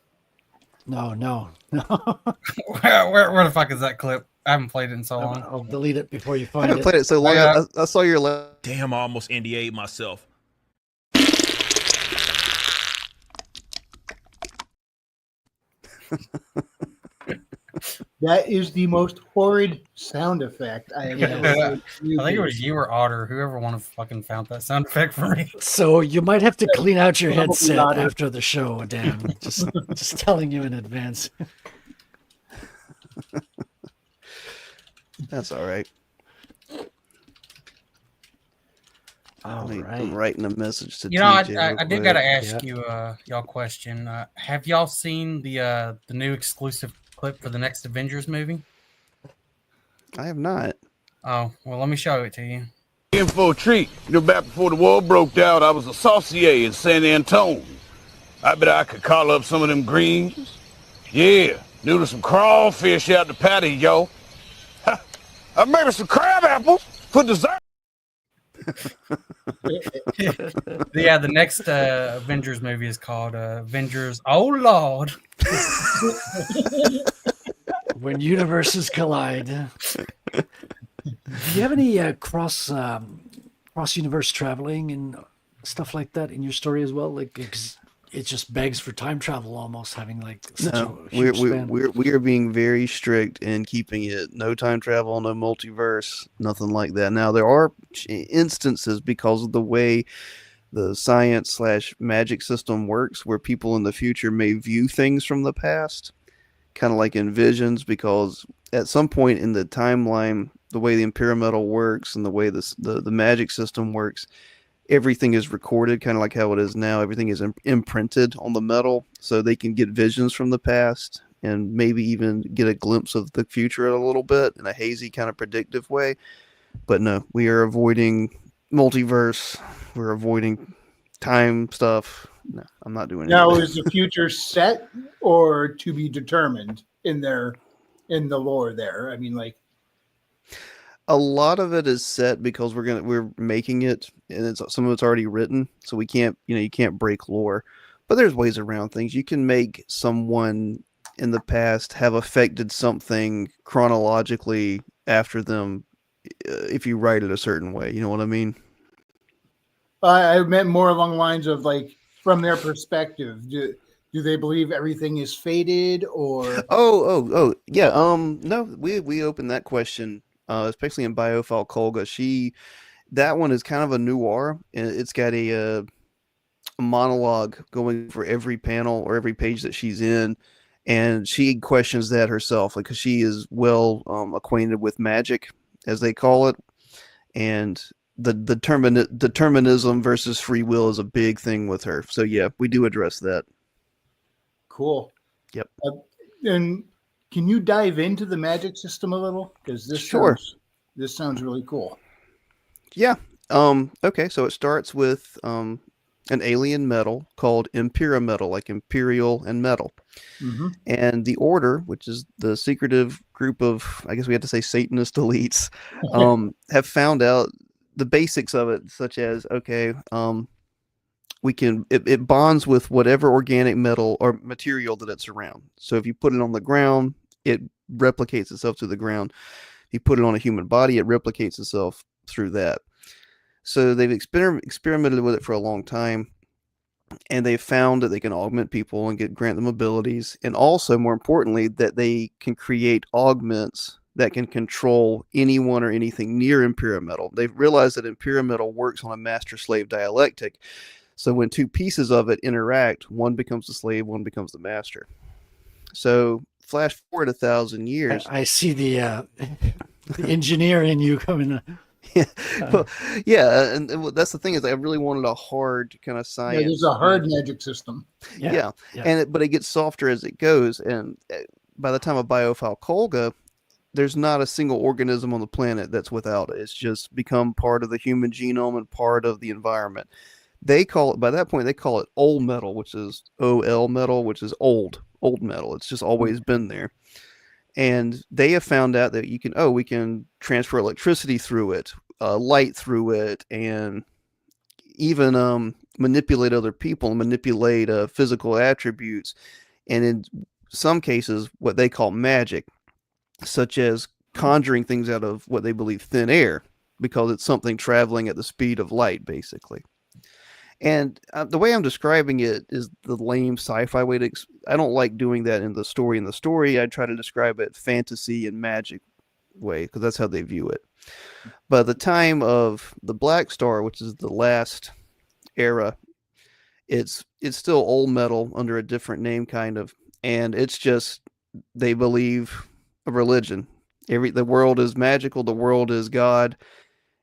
No. Where the fuck is that clip? I haven't played it in so long. I'll delete it before you find it. I haven't played it so long. I saw your Damn, I almost NDA'd myself. That is the most horrid sound effect I have ever heard. I think it was you or Otter, whoever one of fucking found that sound effect for me. So you might have to clean out your headset after the show, Dan. Just telling you in advance. That's all right. Right. I'm writing a message to TJ. I did gotta ask you y'all question. Have y'all seen the new exclusive clip for the next Avengers movie? I have not. Oh, well, let me show it to you. In for a treat. Back before the war broke out, I was a saucier in San Antone. I bet I could call up some of them greens. Yeah, noodle some crawfish out the patty, yo. Maybe some crab apples for dessert. Yeah, the next Avengers movie is called Avengers. Oh Lord! When universes collide. Do you have any cross universe traveling and stuff like that in your story as well? Like it just begs for time travel almost, having like such a huge span. We are being very strict in keeping it no time travel, no multiverse, nothing like that. Now there are instances because of the way the science/magic system works where people in the future may view things from the past, kind of like in visions, because at some point in the timeline, the way the Imperial Metal works and the way the magic system works, everything is recorded, kind of like how it is now. Everything is imprinted on the metal, so they can get visions from the past and maybe even get a glimpse of the future a little bit in a hazy kind of predictive way. But no, we are avoiding multiverse. We're avoiding time stuff. No, I'm not doing Now, anything. is the future set or to be determined in the lore there? I mean, like, A lot of it is set because we're making it, and some of it's already written, so we can't, you can't break lore. But there's ways around things. You can make someone in the past have affected something chronologically after them, if you write it a certain way. You know what I mean? I meant more along the lines of like from their perspective. Do they believe everything is fated or? Oh, yeah. No, we opened that question, especially in Biophile Kolga. That one is kind of a noir, and it's got a monologue going for every panel or every page that she's in, and she questions that herself, like, because she is well acquainted with magic, as they call it, and the determinism versus free will is a big thing with her. So yeah, we do address that. Cool. Yep. And can you dive into the magic system a little? Because Sure. This sounds really cool. Yeah. Okay, so it starts with an alien metal called Impera metal, like imperial and metal. Mm-hmm. And the Order, which is the secretive group of, I guess we have to say, Satanist elites, have found out the basics of it, such as, okay, it bonds with whatever organic metal or material that it's around. So if you put it on the ground, it replicates itself to the ground. If you put it on a human body, it replicates itself through that. So they've experimented with it for a long time, and they've found that they can augment people and grant them abilities, and also, more importantly, that they can create augments that can control anyone or anything near Impera metal. They've realized that Impera metal works on a master-slave dialectic. So when two pieces of it interact, one becomes the slave, one becomes the master. So flash forward 1,000 years. I see the engineer in you coming. Well, yeah, and that's the thing, is I really wanted a hard kind of science. Yeah, there's a hard magic system. Yeah. But it gets softer as it goes, and by the time of Biophile Kolga, there's not a single organism on the planet that's without it. It's just become part of the human genome and part of the environment. By that point, they call it old metal, which is OL metal, which is old metal. It's just always been there. And they have found out that we can transfer electricity through it, light through it, and even manipulate other people and manipulate physical attributes. And in some cases, what they call magic, such as conjuring things out of what they believe thin air, because it's something traveling at the speed of light, basically. And the way I'm describing it is the lame sci-fi way to. I don't like doing that in the story. In the story, I try to describe it fantasy and magic way, because that's how they view it. By the time of the Black Star, which is the last era, it's still old metal under a different name, kind of, and it's just, they believe a religion. The world is magical. The world is God,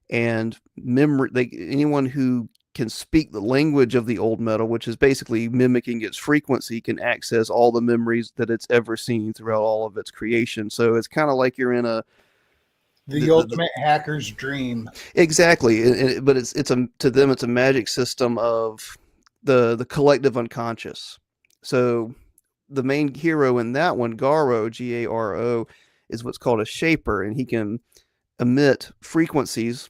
and anyone who can speak the language of the old metal, which is basically mimicking its frequency, can access all the memories that it's ever seen throughout all of its creation. So it's kind of like you're in the ultimate hacker's dream. Exactly, but to them it's a magic system of the collective unconscious. So the main hero in that one, Garo, Garo, is what's called a shaper, and he can emit frequencies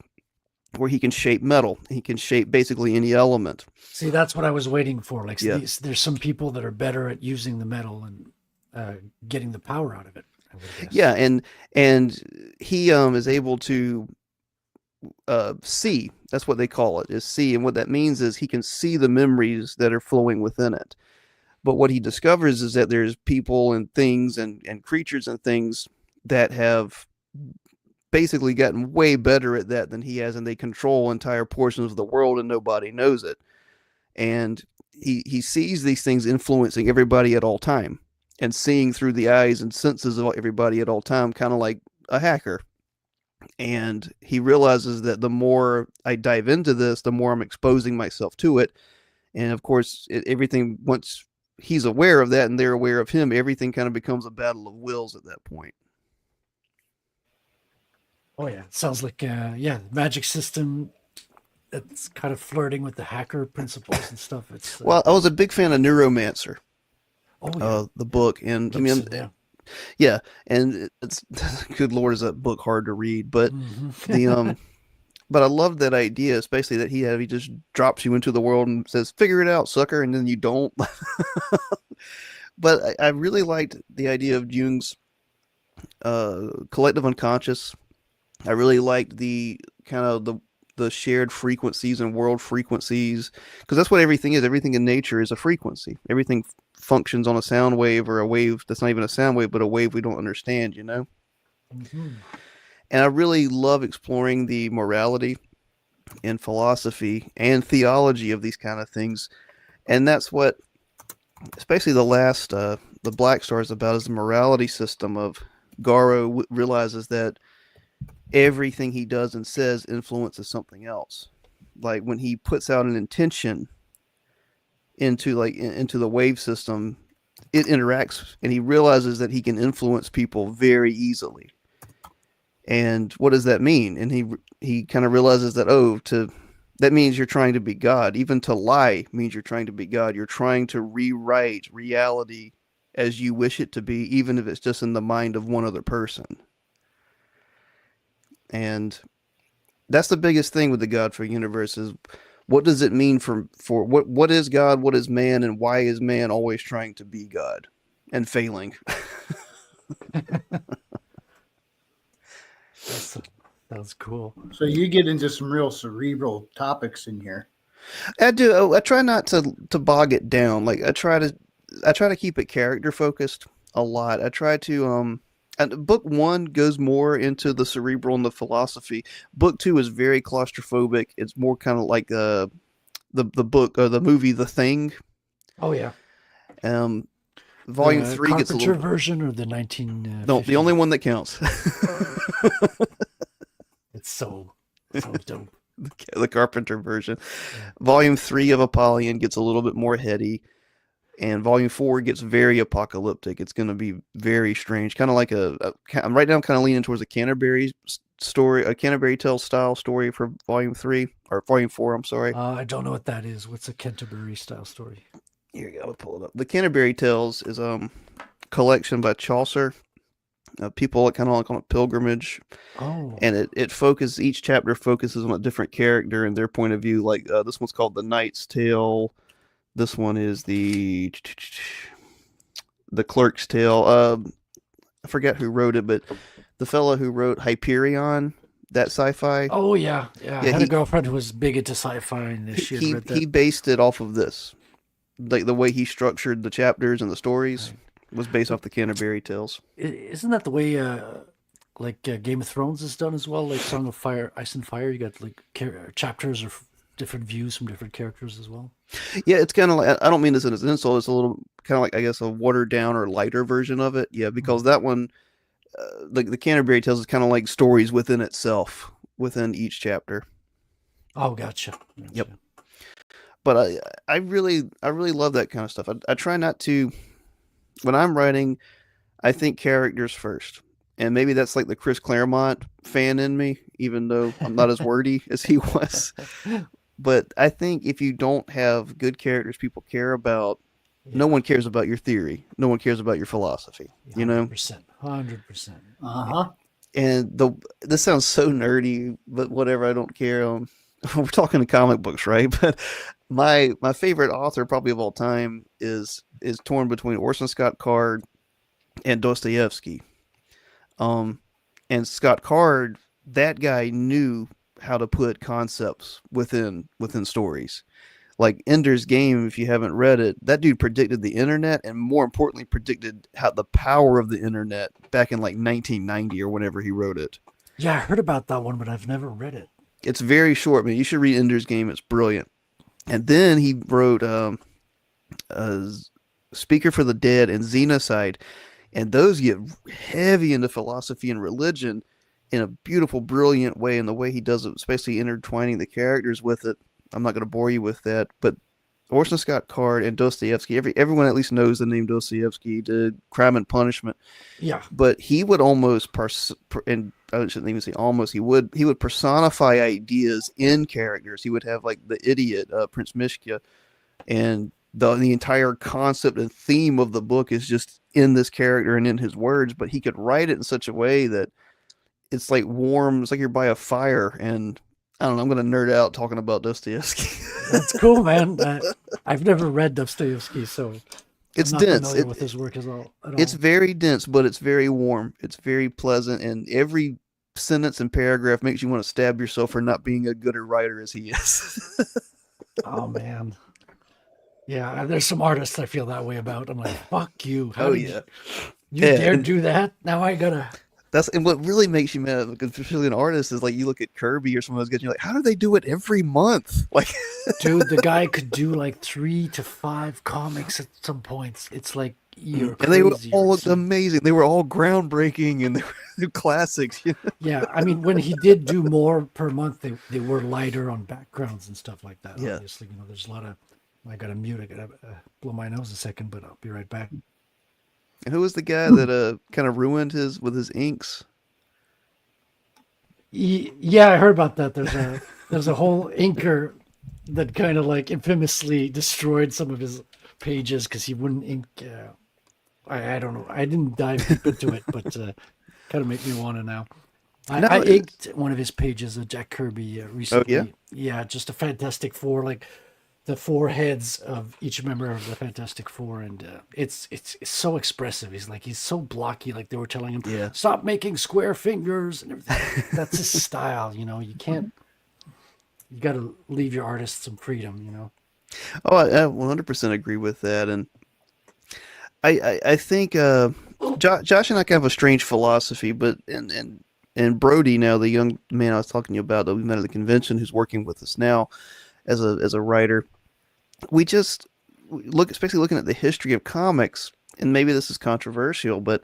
where he can shape metal. He can shape basically any element. See, that's what I was waiting for. Like, there's some people that are better at using the metal and getting the power out of it. Yeah, and he is able to see. That's what they call it, is see. And what that means is he can see the memories that are flowing within it. But what he discovers is that there's people and things and creatures and things that have basically gotten way better at that than he has, and they control entire portions of the world and nobody knows it. And he sees these things influencing everybody at all time, and seeing through the eyes and senses of everybody at all time, kind of like a hacker. And he realizes that the more I dive into this, the more I'm exposing myself to it. And of course, everything, once he's aware of that and they're aware of him, everything kind of becomes a battle of wills at that point. Oh yeah, sounds like magic system. It's kind of flirting with the hacker principles and stuff. It's Well, I was a big fan of Neuromancer, oh the book, and I mean, yeah. yeah, and it's good Lord, is that book hard to read? But the but I love that idea, especially that he just drops you into the world and says, "Figure it out, sucker," and then you don't. But I really liked the idea of Jung's collective unconscious. I really liked the kind of the shared frequencies and world frequencies, because that's what everything is. Everything in nature is a frequency. Everything functions on a sound wave, or a wave that's not even a sound wave, but a wave we don't understand, you know? And I really love exploring the morality and philosophy and theology of these kind of things. And that's what, especially the last, the Black Star is about, is the morality system of Garo realizes that everything he does and says influences something else. Like when he puts out an intention into the wave system, it interacts, and he realizes that he can influence people very easily. And what does that mean? And he kind of realizes that, that means you're trying to be God. Even to lie means you're trying to be God. You're trying to rewrite reality as you wish it to be, even if it's just in the mind of one other person. And that's the biggest thing with the GodFoe universe is, what does it mean for what is God, what is man, and why is man always trying to be God and failing? Sounds cool. So you get into some real cerebral topics in here. I do. I try not to bog it down. Like I try to keep it character focused a lot. I try to and book 1 goes more into the cerebral and the philosophy. Book 2 is very claustrophobic. It's more kind of like the book or the movie The Thing. Oh yeah. Volume 3 gets a little version, or the 19. No, the only one that counts. It's so dope. The Carpenter version. Yeah. Volume 3 of Apollyon gets a little bit more heady, and Volume 4 gets very apocalyptic. It's going to be very strange, kind of like I'm right now kind of leaning towards a Canterbury story, a Canterbury Tales style story for Volume 3 or Volume 4. I'm sorry. I don't know what that is. What's a Canterbury style story? Here you go. I'll pull it up. The Canterbury Tales is collection by Chaucer. People kind of like on a pilgrimage. Oh. And each chapter focuses on a different character and their point of view. Like this one's called The Knight's Tale. This one is the Clerk's Tale. I forget who wrote it, but the fellow who wrote Hyperion, that sci-fi. Oh yeah. I had a girlfriend who was big into sci-fi, and she had read that. He based it off of this. Like the way he structured the chapters and the stories was based off the Canterbury Tales. Isn't that the way Game of Thrones is done as well? Like Song of Fire, Ice and Fire, you got like chapters or different views from different characters as well. Yeah, it's kind of like, I don't mean this as an insult, it's a little kind of like, I guess, a watered down or lighter version of it. Yeah, because that one, the Canterbury Tales is kind of like stories within itself, within each chapter. Oh, gotcha. Yep. But I really love that kind of stuff. I try not to, when I'm writing, I think characters first. And maybe that's like the Chris Claremont fan in me, even though I'm not as wordy as he was. But I think if you don't have good characters people care about, no one cares about your theory. No one cares about your philosophy. 100%, you know? 100%. Uh-huh. And this sounds so nerdy, but whatever, I don't care. We're talking comic books, right? But my favorite author probably of all time is torn between Orson Scott Card and Dostoevsky. And Scott Card, that guy knew how to put concepts within stories. Like Ender's Game, if you haven't read it, that dude predicted the internet, and more importantly predicted how the power of the internet back in like 1990 or whenever he wrote it. Yeah, I heard about that one, but I've never read it. It's very short, man. You should read Ender's Game. It's brilliant. And then he wrote Speaker for the Dead and Xenocide, and those get heavy into philosophy and religion. in a beautiful, brilliant way, and the way he does it, especially intertwining the characters with it. I'm not going to bore you with that, but Orson Scott Card and Dostoevsky, everyone at least knows the name Dostoevsky. He did Crime and Punishment. Yeah. But he would almost and I shouldn't even say almost, he would personify ideas in characters. He would have like the idiot, Prince Mishka, and the entire concept and theme of the book is just in this character and in his words, but he could write it in such a way that it's like warm, it's like you're by a fire. And I don't know, I'm going to nerd out talking about Dostoevsky. That's cool, man. I've never read Dostoevsky, so it's I'm not dense. familiar with his work at all. It's very dense, but it's very warm. It's very pleasant, and every sentence and paragraph makes you want to stab yourself for not being a gooder writer as he is. Oh man. Yeah, there's some artists I feel that way about. I'm like, fuck you. How did you dare do that? Now I gotta. And what really makes you mad, especially an artist, is like you look at Kirby or someone else getting, you're like, how do they do it every month? Like, dude, the guy could do like 3 to 5 comics at some points. It's like you're crazy. And they were all amazing. They were all groundbreaking and they were classics. You know? Yeah, I mean, when he did do more per month, they were lighter on backgrounds and stuff like that. Yeah. Obviously, there's a lot of. I gotta mute. I gotta blow my nose a second, but I'll be right back. And who was the guy that kind of ruined with his inks? Yeah, I heard about that. There's a whole inker that kind of like infamously destroyed some of his pages because he wouldn't ink. I don't know. I didn't dive deep into it, but kind of make me want to now. I inked one of his pages of Jack Kirby recently. Oh, yeah, just a Fantastic Four, like the 4 heads of each member of the Fantastic Four, and it's so expressive. He's so blocky, like they were telling him, stop making square fingers and everything. That's his style, you got to leave your artist some freedom, Oh, I 100% agree with that, and I think Josh and I kind of have a strange philosophy, but and Brody, now the young man I was talking to you about that we met at the convention, who's working with us now as a writer, we just especially looking at the history of comics, and maybe this is controversial, but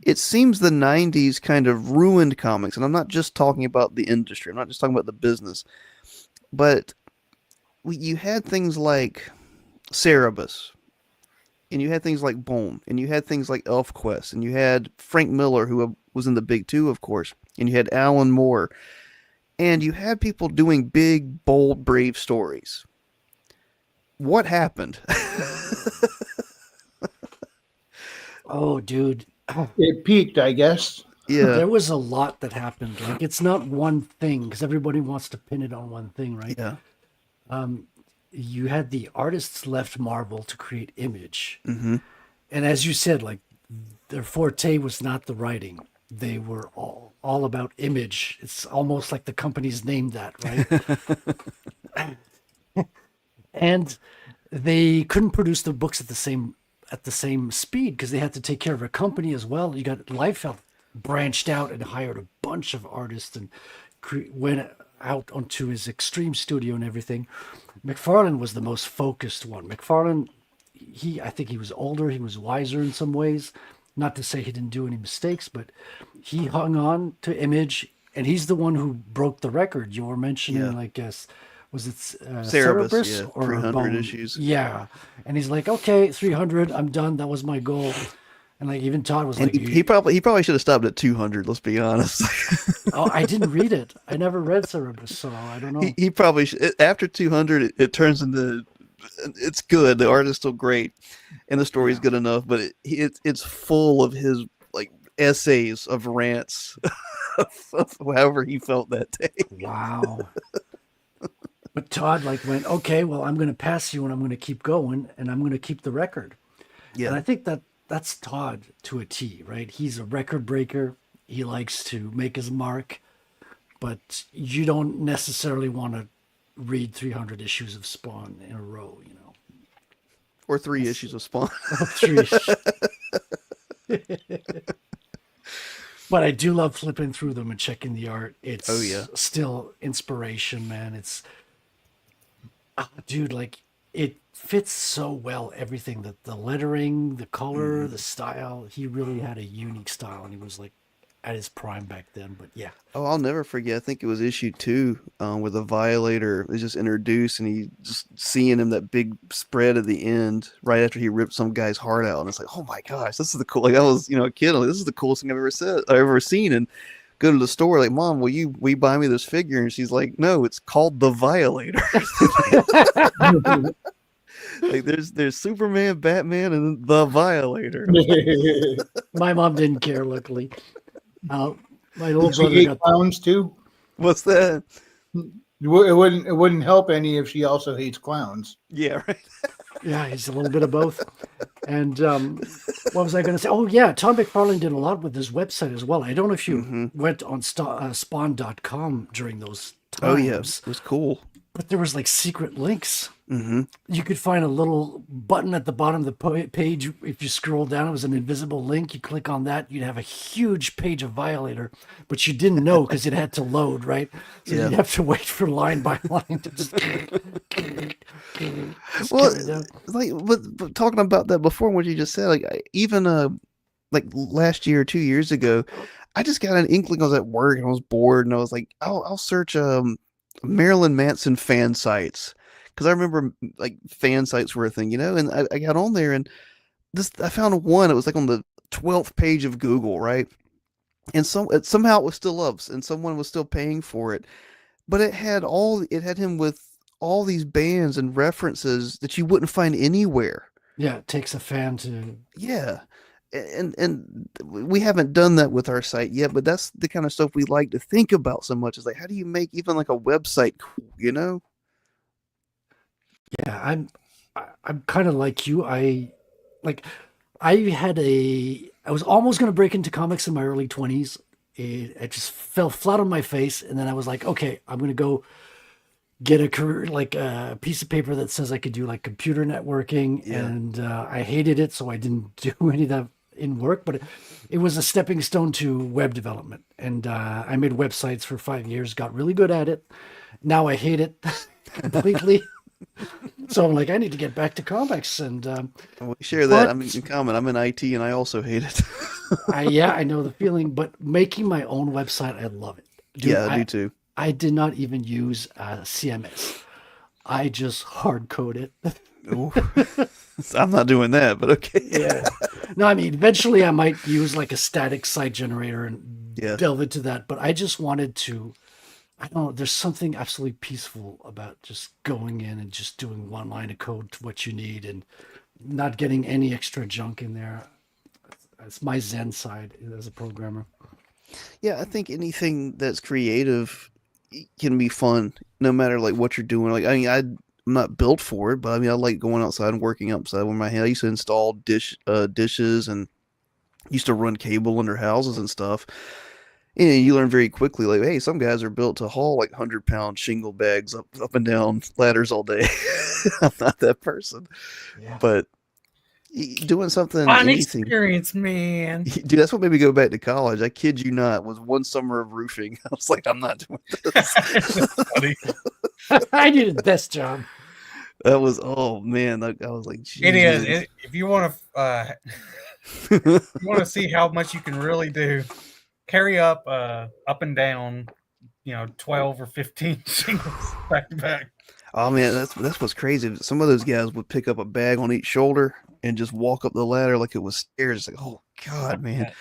it seems the 90s kind of ruined comics. And I'm not just talking about the industry, I'm not just talking about the business, but you had things like Cerebus, and you had things like Bone, and you had things like ElfQuest, and you had Frank Miller, who was in the Big Two, of course, and you had Alan Moore. And you had people doing big, bold, brave stories. What happened? Oh, dude. It peaked, I guess. Yeah. There was a lot that happened. Like, it's not one thing, because everybody wants to pin it on one thing, right? Yeah. You had the artists left Marvel to create Image. Mm-hmm. And as you said, like, their forte was not the writing. They were all about image. It's almost like the company's named that, right? And they couldn't produce the books at the same speed because they had to take care of a company as well. You got Liefeld branched out and hired a bunch of artists and went out onto his extreme studio and everything. McFarlane was the most focused one. McFarlane, I think he was older, he was wiser in some ways. Not to say he didn't do any mistakes, but he hung on to Image, and he's the one who broke the record. You were mentioning, like, was it Cerebus or 300 Bone? issues. Yeah, and he's like, okay, 300, I'm done. That was my goal. And like even Todd was and like, he probably should have stopped at 200. Let's be honest. Oh, I didn't read it. I never read Cerebus, so I don't know. He probably after 200, it turns into. It's good. The art is still great, and the story is good enough. But it's full of his like essays of rants, of however he felt that day. Wow. But Todd went, okay, well, I'm going to pass you, and I'm going to keep going, and I'm going to keep the record. Yeah, and I think that's Todd to a T, right? He's a record breaker. He likes to make his mark, but you don't necessarily want to read 300 issues of Spawn in a row, or 3 issues of Spawn. 3 issues. But I do love flipping through them and checking the art. It's still inspiration, man. It's, dude, like it fits so well. Everything, the lettering, the color, the style. He really had a unique style, and he was like at his prime back then. But yeah, Oh, I'll never forget. I think it was issue 2, where the Violator is just introduced, and he just seeing him that big spread at the end right after he ripped some guy's heart out, and it's like, oh my gosh, this is the cool. Like I was, a kid. I'm like, this is the coolest thing I've ever seen. And go to the store, like, Mom, will you buy me this figure? And she's like, no, it's called the Violator. Like there's Superman, Batman, and the Violator. my mom didn't care. Luckily, my little Did she brother hate got. clowns too? What's that? It wouldn't help any if she also hates clowns. Yeah, right. Yeah, he's a little bit of both. And what was I going to say? Oh, yeah, Tom McFarlane did a lot with his website as well. I don't know if you went on spawn.com during those times. Oh yeah, it was cool. But there was like secret links. Mm-hmm. You could find a little button at the bottom of the page. If you scroll down, it was an invisible link. You click on that, you'd have a huge page of Violator, but you didn't know because it had to load, right? So you'd have to wait for line by line to just well, like, but talking about that before, what you just said, like even like last year or 2 years ago, I just got an inkling. I was at work and I was bored, and I was like, I'll search Marilyn Manson fan sites, because I remember like fan sites were a thing, and I got on there, and I found one. It was like on the 12th page of Google, right? And somehow it was still up, and someone was still paying for it, but it had him with all these bands and references that you wouldn't find anywhere. Yeah, it takes a fan to. Yeah. And we haven't done that with our site yet, but that's the kind of stuff we like to think about so much. Is like, how do you make even like a website cool, Yeah, I'm kind of like you. I was almost going to break into comics in my early 20s. I just fell flat on my face, and then I was like, okay, I'm going to go get a career, like a piece of paper that says I could do like computer networking, and I hated it, so I didn't do any of that in work, but it was a stepping stone to web development. And I made websites for 5 years, got really good at it. Now I hate it completely. So I'm like, I need to get back to comics. And we share that. I'm in common. I'm in IT, and I also hate it. I know the feeling, but making my own website, I love it. Dude, I do too. I did not even use CMS. I just hard code it. Ooh. I'm not doing that, but okay. Yeah. No, I mean, eventually I might use like a static site generator and delve into that. But I just wanted to, I don't know, there's something absolutely peaceful about just going in and just doing one line of code to what you need and not getting any extra junk in there. It's my Zen side as a programmer. Yeah, I think anything that's creative can be fun, no matter like what you're doing. Like, I mean, I'm not built for it, but I mean, I like going outside and working outside with my hand. I used to install dishes and used to run cable under houses and stuff. And you learn very quickly, like, hey, some guys are built to haul like 100-pound shingle bags up and down ladders all day. I'm not that person, but doing something, fun experience, man. Dude, that's what made me go back to college. I kid you not. It was one summer of roofing. I was like, I'm not doing this. Funny. I did the best job. That was, oh man, I was like, geez. It is. If you want to see how much you can really do, carry up and down, 12 or 15 shingles back to back. Oh man, that's what's crazy. Some of those guys would pick up a bag on each shoulder and just walk up the ladder like it was stairs. It's like, oh god, man.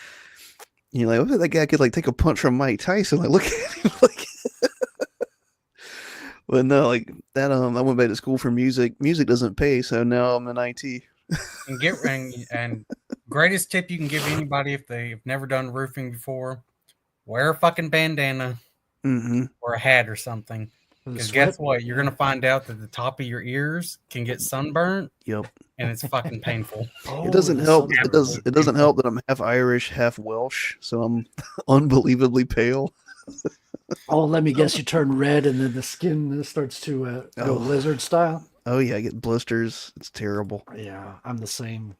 You're like, what if that guy could like take a punch from Mike Tyson? Like, look at him. Like, but no, like that. I went back to school for music. Music doesn't pay, so now I'm in IT. And greatest tip you can give anybody if they've never done roofing before: wear a fucking bandana or a hat or something. Because guess what? You're gonna find out that the top of your ears can get sunburnt. Yep. And it's fucking painful. It doesn't help. It doesn't help that I'm half Irish, half Welsh, so I'm unbelievably pale. Oh, let me guess, you turn red and then the skin starts to go lizard style. Oh yeah, I get blisters. It's terrible. Yeah, I'm the same.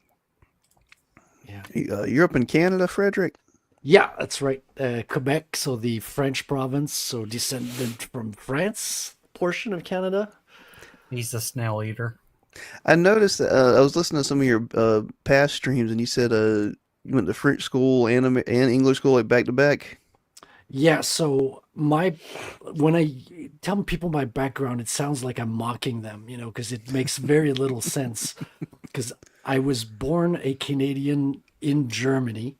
Yeah. You're up in Canada, Frederic? Yeah, that's right. Quebec, so the French province, so descendant from France portion of Canada. He's a snail eater. I noticed that I was listening to some of your past streams, and you said you went to French school and English school like back to back? Yeah, so when I tell people my background, it sounds like I'm mocking them, because it makes very little sense. Because I was born a Canadian in Germany,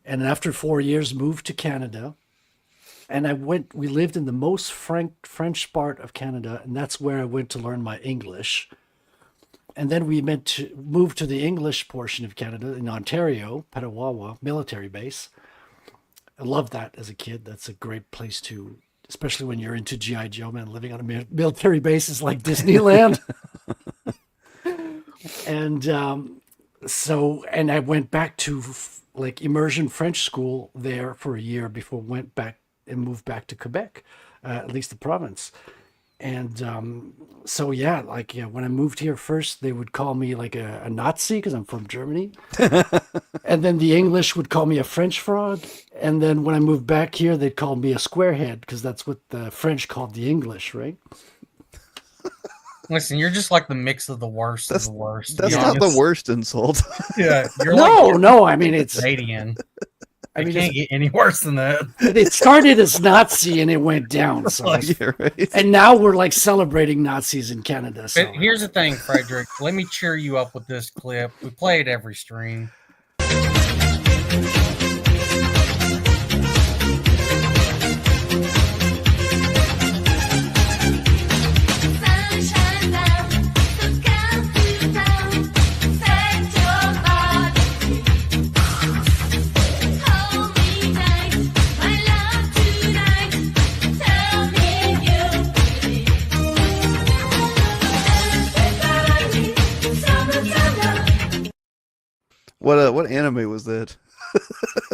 and after 4 years moved to Canada. And we lived in the most French part of Canada, and that's where I went to learn my English. And then we moved to the English portion of Canada in Ontario, Petawawa military base. I loved that as a kid. That's a great place to, especially when you're into G.I. Joe, man, living on a military base is like Disneyland. And and I went back to like immersion French school there for a year before went back and moved back to Quebec, at least the province. And when I moved here first, they would call me like a Nazi because I'm from Germany. And then the English would call me a French fraud. And then when I moved back here, they'd call me a squarehead because that's what the French called the English, right? Listen, you're just like the mix of the worst of the worst. That's not the worst insult. Yeah, you're no. I mean, it's Canadian. I can't get any worse than that. It started as Nazi and it went down. So, right. And now we're like celebrating Nazis in Canada. So. But here's the thing, Frederic. Let me cheer you up with this clip. We play it every stream. What anime was that?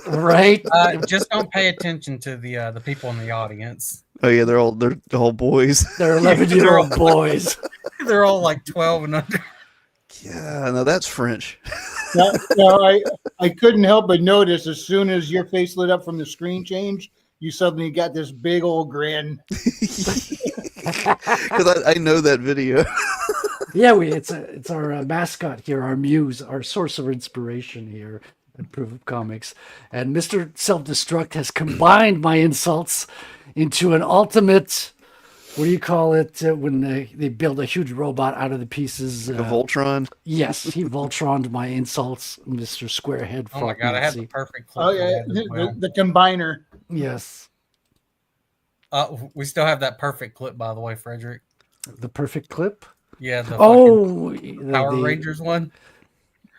Right? Just don't pay attention to the people in the audience. Oh yeah, they're all boys. They're 11-year-old boys. They're all like 12 and under. Yeah, no, that's French. No, I couldn't help but notice as soon as your face lit up from the screen change, you suddenly got this big old grin. Because I know that video. Yeah, it's our mascot here, our muse, our source of inspiration here at Proof of Comics. And Mr. Self-Destruct has combined my insults into an ultimate, what do you call it, when they build a huge robot out of the pieces? A Voltron? Yes, he Voltroned my insults, Mr. Squarehead. Oh my God, I have the perfect clip. Oh, yeah, the combiner. Yes. We still have that perfect clip, by the way, Frederic. The perfect clip? Yeah, the Power Rangers one.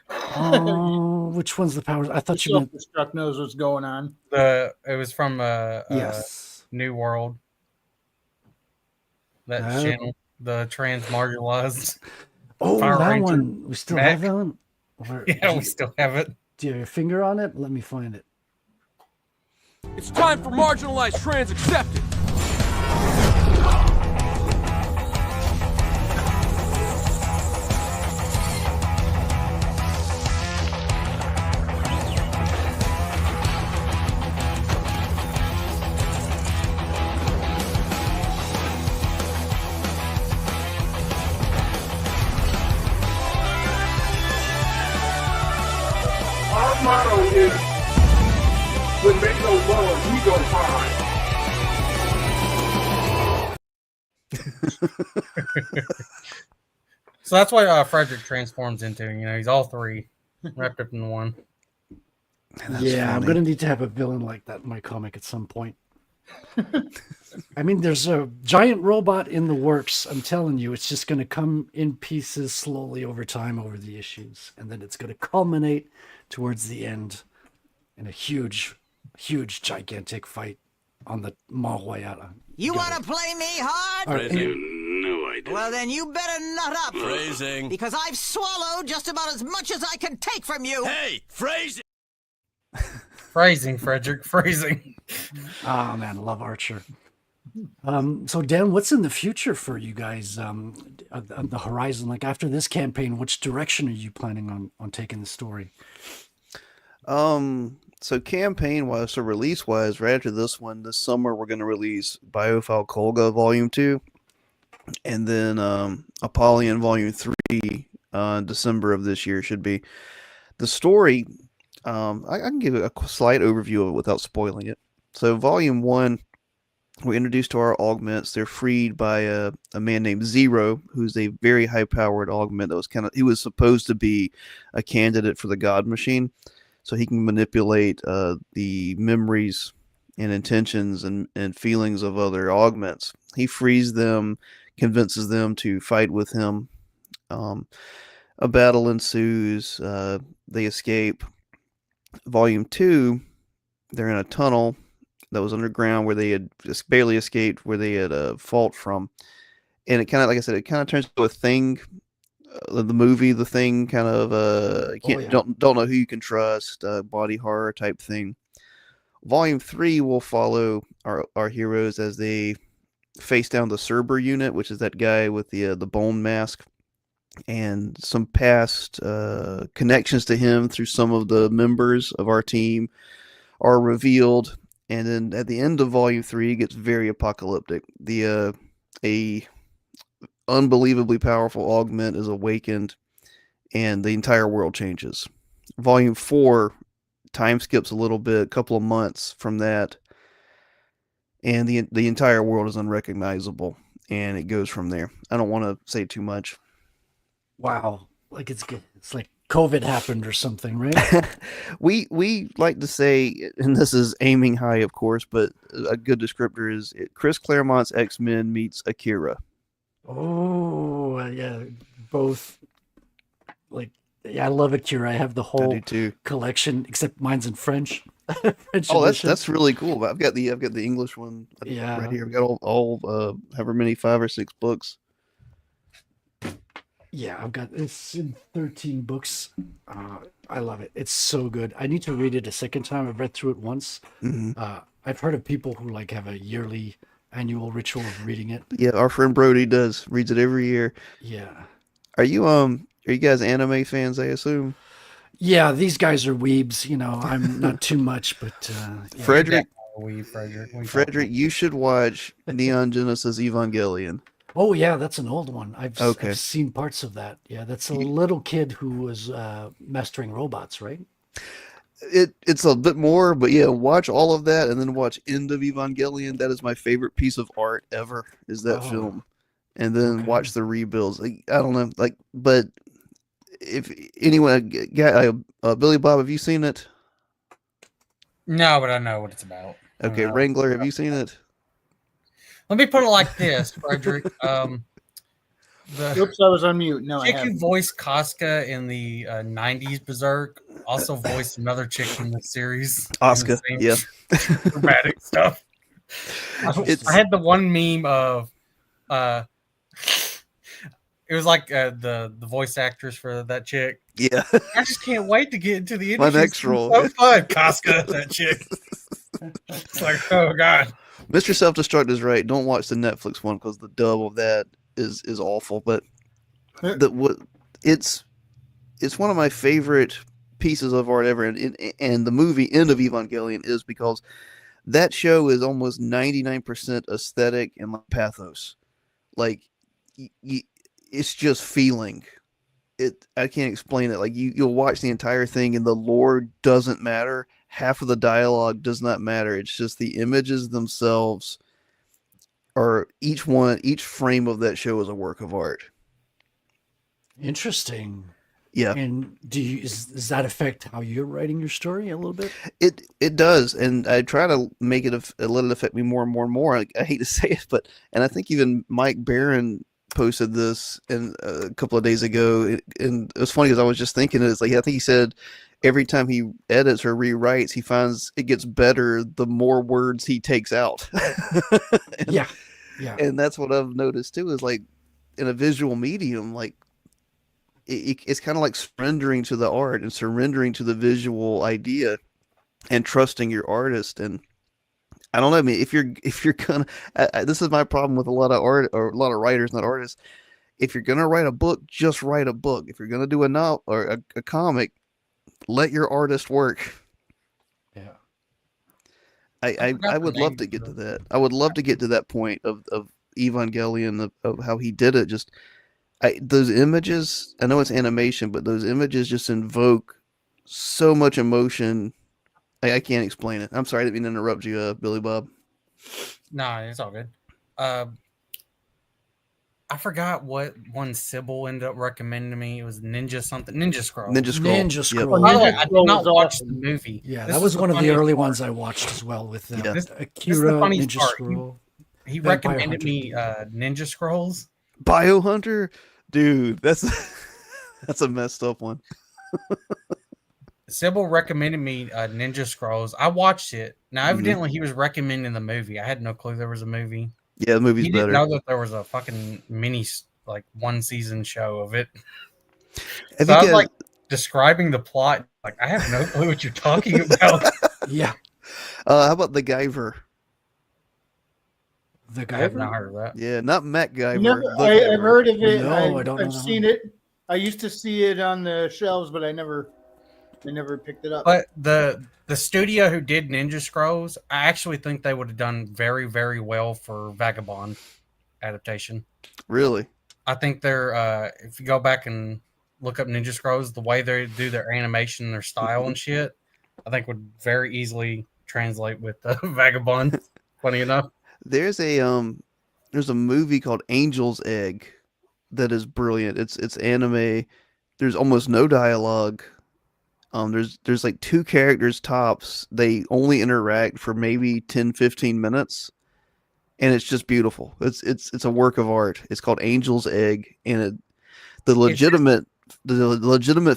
Oh, which one's the Power? I thought you meant Self-Destruct knows what's going on. It was from yes, New World. That channel, the trans marginalized. Oh, Power that Ranger one. We still have that one. Yeah, we still have it. Do you have your finger on it? Let me find it. It's time for marginalized trans acceptance. Our motto is, when they go low, we go high. So that's what Frederic transforms into. He's all three wrapped up in one. Yeah, funny. I'm going to need to have a villain like that in my comic at some point. I mean, there's a giant robot in the works. I'm telling you, it's just going to come in pieces slowly over time over the issues. And then it's going to culminate towards the end in a huge, gigantic fight on the Mont Royal. You want to play me hard? Right, No, I don't. Well, then you better nut up. Phrasing. Because I've swallowed just about as much as I can take from you. Hey, phrasing. Phrasing, Frederic, phrasing. Oh, man, I love Archer. So, Dan, what's in the future for you guys on the horizon? Like, after this campaign, which direction are you planning on taking the story? So campaign-wise, so release-wise, right after this one, this summer, we're going to release Biophile Kolga Volume 2, and then Apollyon Volume 3 December of this year should be. The story I can give a slight overview of it without spoiling it. So, Volume 1, we're introduced to our augments. They're freed by a man named Zero, who's a very high-powered augment that was he was supposed to be a candidate for the God Machine, so he can manipulate the memories and intentions and feelings of other augments. He frees them, convinces them to fight with him. A battle ensues. They escape. Volume 2, they're in a tunnel that was underground where they had just barely escaped, where they had fought from. And it kind of, like I said, it kind of turns into a thing. The movie, The Thing, kind of don't know who you can trust, body horror type thing. Volume 3 will follow our heroes as they face down the Cerber unit, which is that guy with the bone mask, and some past connections to him through some of the members of our team are revealed. And then at the end of Volume 3, it gets very apocalyptic. A unbelievably powerful augment is awakened, and the entire world changes. Volume 4, time skips a little bit, a couple of months from that, and the entire world is unrecognizable, and it goes from there. I don't want to say too much. Wow, like it's like COVID happened or something, right? we like to say, and this is aiming high, of course, but a good descriptor is Chris Claremont's X-Men meets Akira. Oh, yeah, both. Like, yeah, I love Akira. I have the whole collection, except mine's in French. French edition. That's really cool. But I've got the English one right here. I've got all however many 5 or 6 books. Yeah, it's in 13 books. I love it. It's so good. I need to read it a second time. I've read through it once. Mm-hmm. I've heard of people who like have a yearly annual ritual of reading it. Yeah, our friend Brody reads it every year. Yeah. Are you guys anime fans, I assume? Yeah, these guys are weebs. I'm not too much, but Frederic, Frederic, you should watch Neon Genesis Evangelion. Oh yeah, that's an old one. I've seen parts of that. Yeah, that's a little kid who was mastering robots, right? It's a bit more, but yeah, watch all of that and then watch End of Evangelion. That is my favorite piece of art ever, is that film. And then watch the rebuilds. I don't know, but if anyone, Billy Bob, have you seen it? No, but I know what it's about. Okay, Wrangler, have you seen it? Let me put it like this, Frederic. Oops, I was on mute. No, chick who voiced Casca in the 90s Berserk also voiced another chick in the series. Oscar, yeah. Dramatic stuff. I had the one meme of it was like the voice actress for that chick. Yeah. I just can't wait to get into the industry. My next role. So fun, Casca, that chick. It's like, oh god. Mr. Self-Destruct is right. Don't watch the Netflix one because the dub of that is awful. But it's one of my favorite pieces of art ever. And the movie End of Evangelion is because that show is almost 99% aesthetic and like pathos. Like it's just feeling. I can't explain it. Like you'll watch the entire thing and the lore doesn't matter. Half of the dialogue does not matter. It's just the images themselves are each frame of that show is a work of art. Interesting. Yeah. And does that affect how you're writing your story a little bit? It does. And I try to make it let it affect me more and more and more. I hate to say it, and I think even Mike Barron posted this a couple of days ago. And it was funny because I was just thinking, it's like, I think he said, every time he edits or rewrites, he finds it gets better the more words he takes out. Yeah. And that's what I've noticed too, is like in a visual medium, like it's kind of like surrendering to the art and surrendering to the visual idea and trusting your artist. And I don't know, I mean, if you're gonna, this is my problem with a lot of art or a lot of writers, not artists. If you're gonna write a book, just write a book. If you're gonna do a novel or a comic, let your artist work. Yeah. I would love to get to that. I would love to get to that point of Evangelion, of how he did it. Just those images, I know it's animation, but those images just invoke so much emotion. I can't explain it. I'm sorry, I didn't mean to interrupt you, Billy Bob. No, it's all good. I forgot what one Sybil ended up recommending to me. It was Ninja something. Ninja Scroll. Ninja Scroll. Ninja Yep. Scroll. By the way, Ninja I did Scroll not was watch awesome. the movie. Yeah, This that was one of the funniest early part. ones I watched as well with Yeah. This is the Akira, funniest Ninja part. Scroll. He Vampire recommended Hunter. me Ninja Scrolls. Biohunter, dude, that's that's a messed up one. Sybil recommended me Ninja Scrolls. I watched it. Now, evidently, he was recommending the movie. I had no clue there was a movie. Yeah, the movie's He didn't better. know that there was a fucking mini, like, one season show of it. Have So you I was guys- like describing the plot. Like, I have no clue what you're talking about. Yeah. How about the Guyver? The I have Guyver? not heard of that. Yeah, not Matt Guyver. Never, the I've Guyver. heard of it. No, I don't know I've that seen one. it. I used to see it on the shelves, but I never picked it up. But the studio who did Ninja Scrolls, I actually think they would have done very, very well for Vagabond adaptation. Really? I think they're if you go back and look up Ninja Scrolls, the way they do their animation, their style and shit, I think would very easily translate with Vagabond. Funny enough, There's a movie called Angel's Egg that is brilliant. It's anime. There's almost no dialogue. There's like two characters tops. They only interact for maybe 10-15 minutes. And it's just beautiful. It's a work of art. It's called Angel's Egg, and the legitimate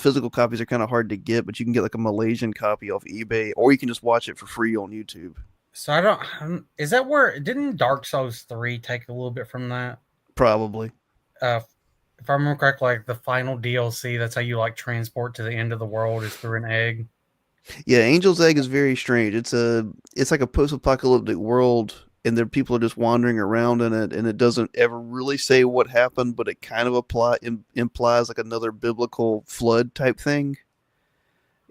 physical copies are kind of hard to get, but you can get like a Malaysian copy off eBay, or you can just watch it for free on YouTube. so I don't. Is that where didn't Dark Souls 3 take a little bit from that? Probably. If I remember correctly, like the final DLC, that's how you like transport to the end of the world is through an egg. Yeah, Angel's Egg is very strange. It's like a post-apocalyptic world, and there people are just wandering around in it, and it doesn't ever really say what happened, but it kind of implies like another biblical flood type thing.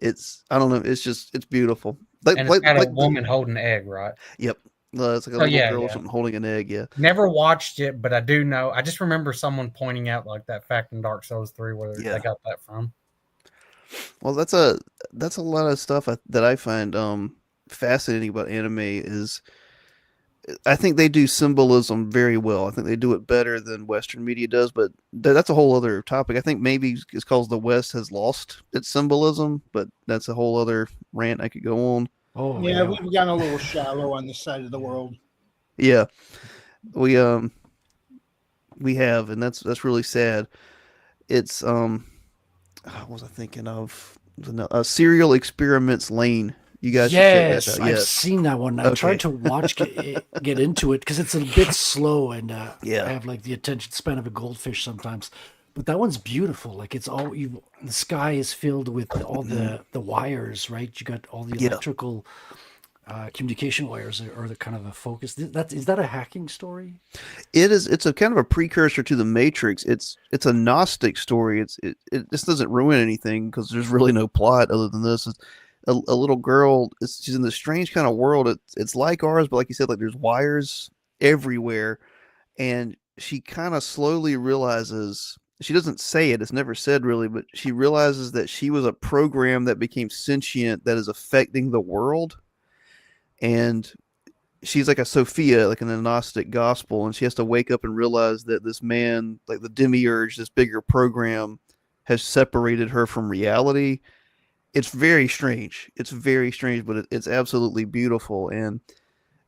I don't know. It's beautiful. And it's got a woman holding an egg, right? Yep. It's like a little girl or something holding an egg. Yeah. Never watched it, but I do know. I just remember someone pointing out like that fact in Dark Souls 3 where they got that from. Well, that's a lot of stuff that I find fascinating about anime. Is I think they do symbolism very well. I think they do it better than Western media does, but that's a whole other topic. I think maybe it's because the West has lost its symbolism, but that's a whole other rant I could go on. Oh yeah, we've gotten a little shallow on this side of the world. Yeah, we have, and that's really sad. It's what was I thinking of? Serial Experiments Lane. You guys should check that out. I've seen that one. I tried to get into it because it's a bit slow, and I have like the attention span of a goldfish sometimes. But that one's beautiful. Like it's all the sky is filled with all the wires, right? You got all the electrical communication wires are the kind of a focus. Is that a hacking story? It is. It's a kind of a precursor to the Matrix. It's a Gnostic story. This doesn't ruin anything because there's really no plot other than this. It's a little girl. She's in this strange kind of world. It's like ours, but like you said, like there's wires everywhere, and she kind of slowly realizes. She doesn't say it. It's never said really, but she realizes that she was a program that became sentient that is affecting the world. And she's like a Sophia, like in the Gnostic gospel, and she has to wake up and realize that this man, like the demiurge, this bigger program, has separated her from reality. It's very strange. It's very strange, but it's absolutely beautiful. And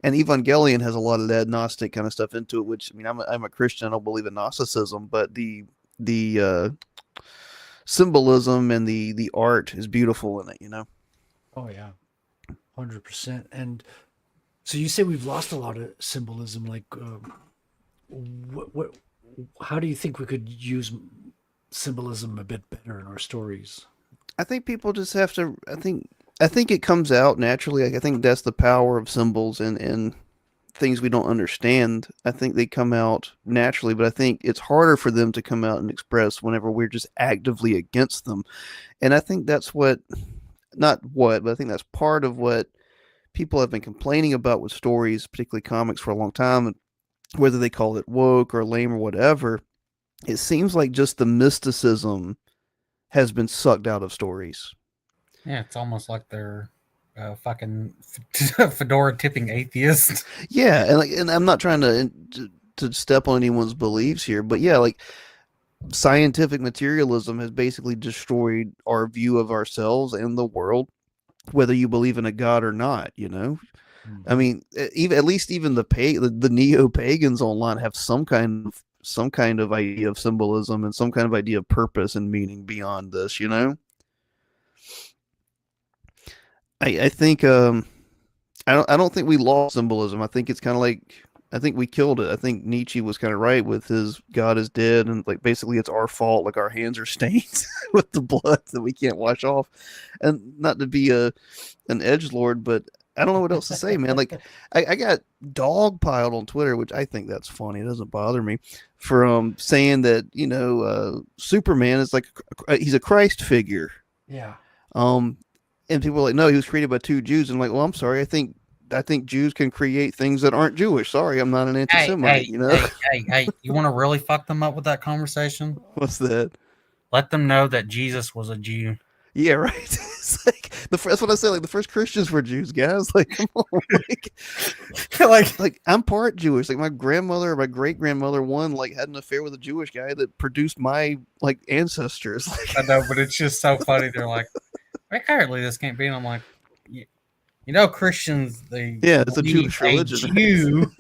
Evangelion has a lot of that Gnostic kind of stuff into it, which, I mean, I'm a Christian. I don't believe in Gnosticism, but the symbolism and the art is beautiful in it, you know? Oh yeah, 100%. And so you say we've lost a lot of symbolism. Like, how do you think we could use symbolism a bit better in our stories? I think people just have to. I think it comes out naturally. Like, I think that's the power of symbols and things we don't understand. I think they come out naturally, but I think it's harder for them to come out and express whenever we're just actively against them. And I think that's but I think that's part of what people have been complaining about with stories, particularly comics, for a long time. And whether they call it woke or lame or whatever, it seems like just the mysticism has been sucked out of stories. Yeah, it's almost like they're fucking fedora tipping atheists. Yeah, and I'm not trying to step on anyone's beliefs here, but yeah, like scientific materialism has basically destroyed our view of ourselves and the world, whether you believe in a god or not. I mean, even at least even the neo pagans online have some kind of idea of symbolism and some kind of idea of purpose and meaning beyond this. I think I don't think we lost symbolism. I think it's kind of like, I think we killed it. I think Nietzsche was kind of right with his God is dead, and like basically it's our fault. Like our hands are stained with the blood that we can't wash off. And not to be an edgelord, but I don't know what else to say, man. Like I got dogpiled on Twitter, which I think that's funny. It doesn't bother me, from saying that Superman is like he's a Christ figure. Yeah. And people are like, no, he was created by two Jews. And I'm like, well, I'm sorry. I think Jews can create things that aren't Jewish. Sorry, I'm not an anti-Semite. Hey, you want to really fuck them up with that conversation? What's that? Let them know that Jesus was a Jew. Yeah, right. It's like that's what I say. Like the first Christians were Jews, guys. Like, come on, like I'm part Jewish. Like my grandmother or my great grandmother had an affair with a Jewish guy that produced my ancestors. I know, but it's just so funny. They're like, apparently this can't be. And I'm like, Christians, it's a Jewish religion. Jew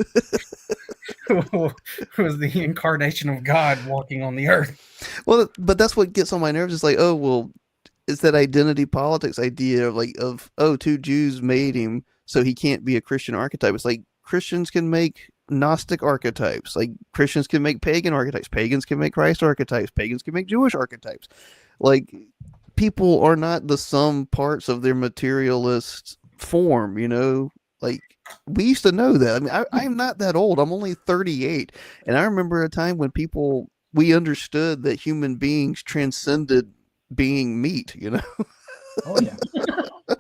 was the incarnation of God walking on the earth. Well, but that's what gets on my nerves. It's like, oh, well, it's that identity politics idea of two Jews made him, so he can't be a Christian archetype. It's like Christians can make Gnostic archetypes. Like Christians can make pagan archetypes. Pagans can make Christ archetypes. Pagans can make Jewish archetypes. Like people are not the sum parts of their materialist form, like we used to know that. I mean, I'm not that old. I'm only 38. And I remember a time when we understood that human beings transcended being meat, Oh, yeah.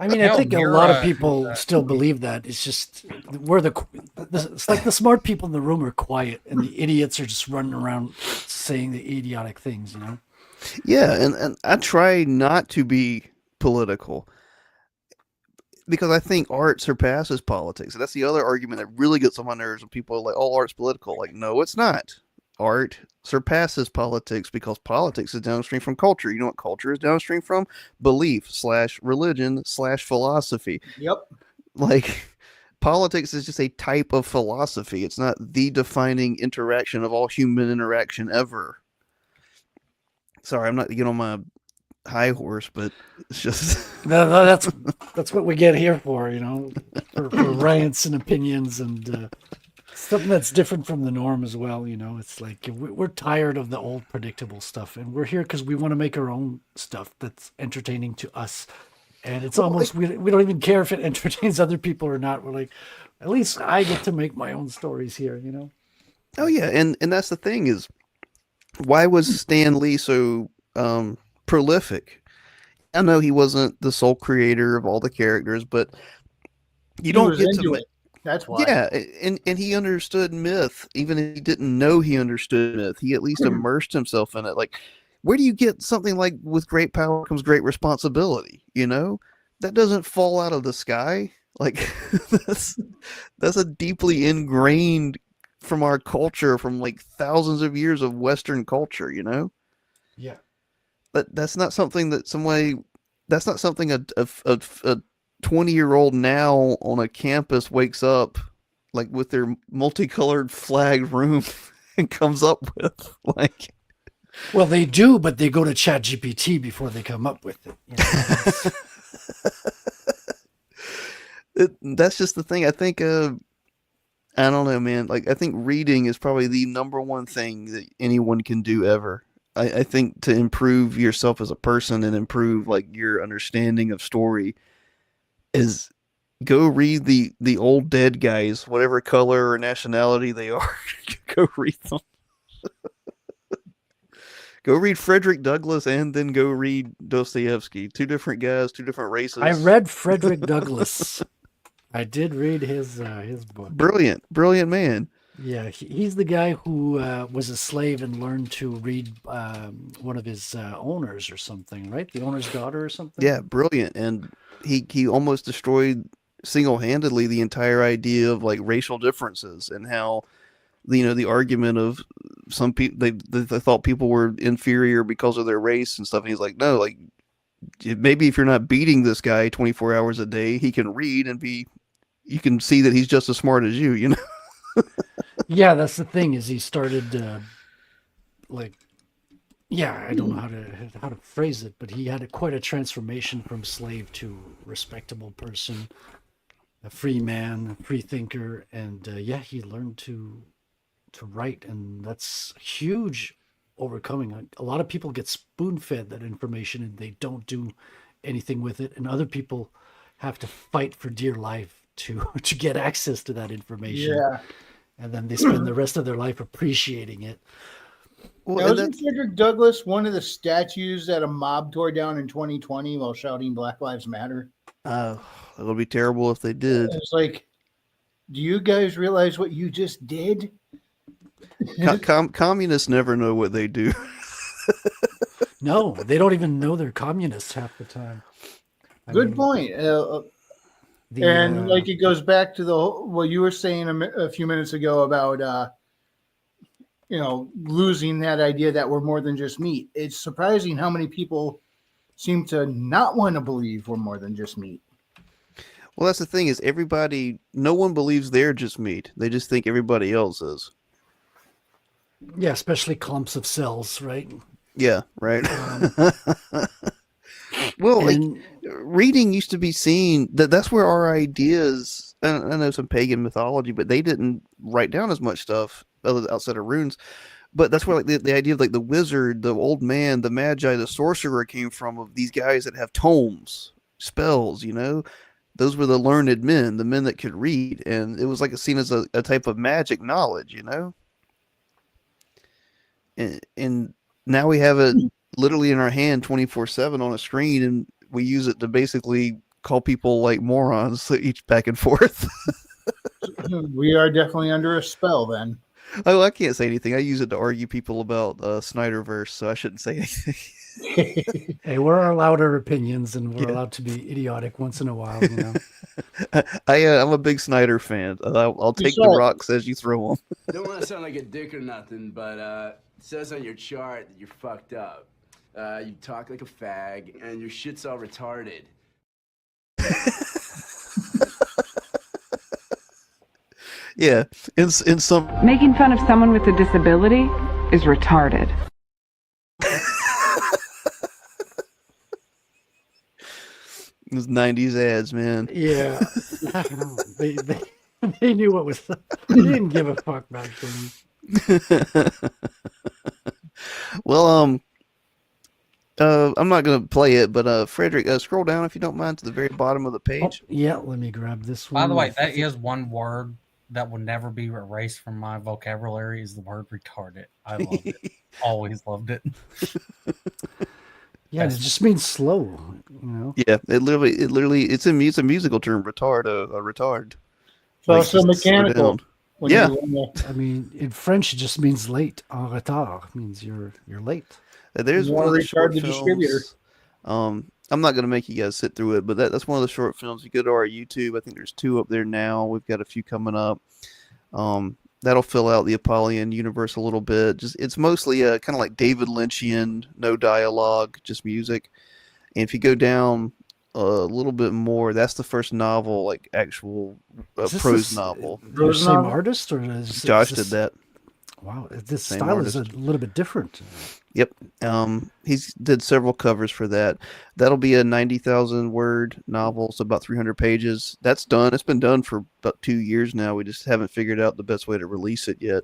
I mean, I think a lot of people still believe that. It's just it's like the smart people in the room are quiet and the idiots are just running around saying the idiotic things, Yeah, and I try not to be political because I think art surpasses politics. And that's the other argument that really gets on my nerves when people are like, oh, art's political. Like, no, it's not. Art surpasses politics because politics is downstream from culture. You know what culture is downstream from? Belief / religion / philosophy. Yep. Like politics is just a type of philosophy. It's not the defining interaction of all human interaction ever. Sorry, I'm not getting on my high horse, but it's just no, that's what we get here for, for rants and opinions and something that's different from the norm as well. It's like we're tired of the old predictable stuff, and we're here because we want to make our own stuff that's entertaining to us. And it's almost we don't even care if it entertains other people or not. We're like, at least I get to make my own stories here, Oh yeah, and that's the thing is, why was Stan Lee so prolific? I know he wasn't the sole creator of all the characters, but you don't get to it. That's why. Yeah, and he understood myth, even if he didn't know he understood myth. He at least immersed himself in it. Like, where do you get something like with great power comes great responsibility? That doesn't fall out of the sky. Like that's a deeply ingrained from our culture, from like thousands of years of Western culture. Yeah. But that's not something that that's not something a 20-year-old now on a campus wakes up like with their multicolored flagged room and comes up with. Like, well, they do, but they go to ChatGPT before they come up with it. That's just the thing. I think I don't know, man. Like, I think reading is probably the number one thing that anyone can do ever. I think to improve yourself as a person and improve like your understanding of story is go read the old dead guys, whatever color or nationality they are. Go read them. Go read Frederic Douglass and then go read Dostoevsky. Two different guys, two different races. I read Frederic Douglass. I did read his book. Brilliant man. Yeah, he's the guy who was a slave and learned to read one of his owners or something, right? The owner's daughter or something. Yeah, brilliant. And he almost destroyed single-handedly the entire idea of like racial differences and how the argument of some people they thought people were inferior because of their race and stuff. And he's like, no, like maybe if you're not beating this guy 24 hours a day, he can read and you can see that he's just as smart as you, you know? Yeah, that's the thing is he started I don't know how to phrase it, but he had quite a transformation from slave to respectable person, a free man, a free thinker, and he learned to write, and that's huge overcoming. A lot of people get spoon-fed that information and they don't do anything with it, and other people have to fight for dear life to get access to that information. Yeah. And then they spend the rest of their life appreciating it. Well, now, wasn't Frederic Douglass one of the statues that a mob tore down in 2020 while shouting Black Lives Matter? It would be terrible if they did. It's like, do you guys realize what you just did? Communists never know what they do. No, they don't even know they're communists half the time. Good point. Like it goes back to what you were saying a few minutes ago about losing that idea that we're more than just meat. It's surprising how many people seem to not want to believe we're more than just meat. Well, that's the thing is no one believes they're just meat. They just think everybody else is. Yeah, especially clumps of cells, right? Yeah, right. Well, like reading used to be seen that's where our ideas. I know some pagan mythology, but they didn't write down as much stuff outside of runes. But that's where like the idea of like the wizard, the old man, the magi, the sorcerer came from. Of these guys that have tomes, spells. Those were the learned men, the men that could read, and it was like seen as a type of magic knowledge. And now we have it literally in our hand 24/7 on a screen, and we use it to basically call people like morons each back and forth. We are definitely under a spell then. Oh, I can't say anything. I use it to argue people about Snyderverse, so I shouldn't say anything. Hey, we're allowed our opinions, and we're allowed to be idiotic once in a while, I'm a big Snyder fan. I'll take the rocks as you throw them. Don't want to sound like a dick or nothing, but it says on your chart that you're fucked up. You talk like a fag, and your shit's all retarded. Yeah, in some making fun of someone with a disability is retarded. Those 90s ads, man. Yeah, they knew what was. They didn't give a fuck back then. Well, I'm not gonna play it, but Frederic, scroll down if you don't mind to the very bottom of the page. Oh, yeah, let me grab this one. By the way, that is one word that will never be erased from my vocabulary is the word retarded. I love it. Always loved it. Yeah, it just means slow, Yeah, it literally it's a musical term, retard, a retard. It's also mechanical. Yeah. I mean, in French, it just means late. En retard means you're late. There's one of the short films. I'm not going to make you guys sit through it, but that's one of the short films. You go to our YouTube. I think there's 2 up there now. We've got a few coming up. That'll fill out the Apollyon universe a little bit. It's mostly kind of like David Lynchian, no dialogue, just music. And if you go down a little bit more, that's the first novel, like actual prose novel. The same artist, or Josh did that? Wow, this style is a little bit different. Yep. He's did several covers for that. That'll be a 90,000 word novel, so about 300 pages. That's done. It's been done for about 2 years now. We just haven't figured out the best way to release it yet.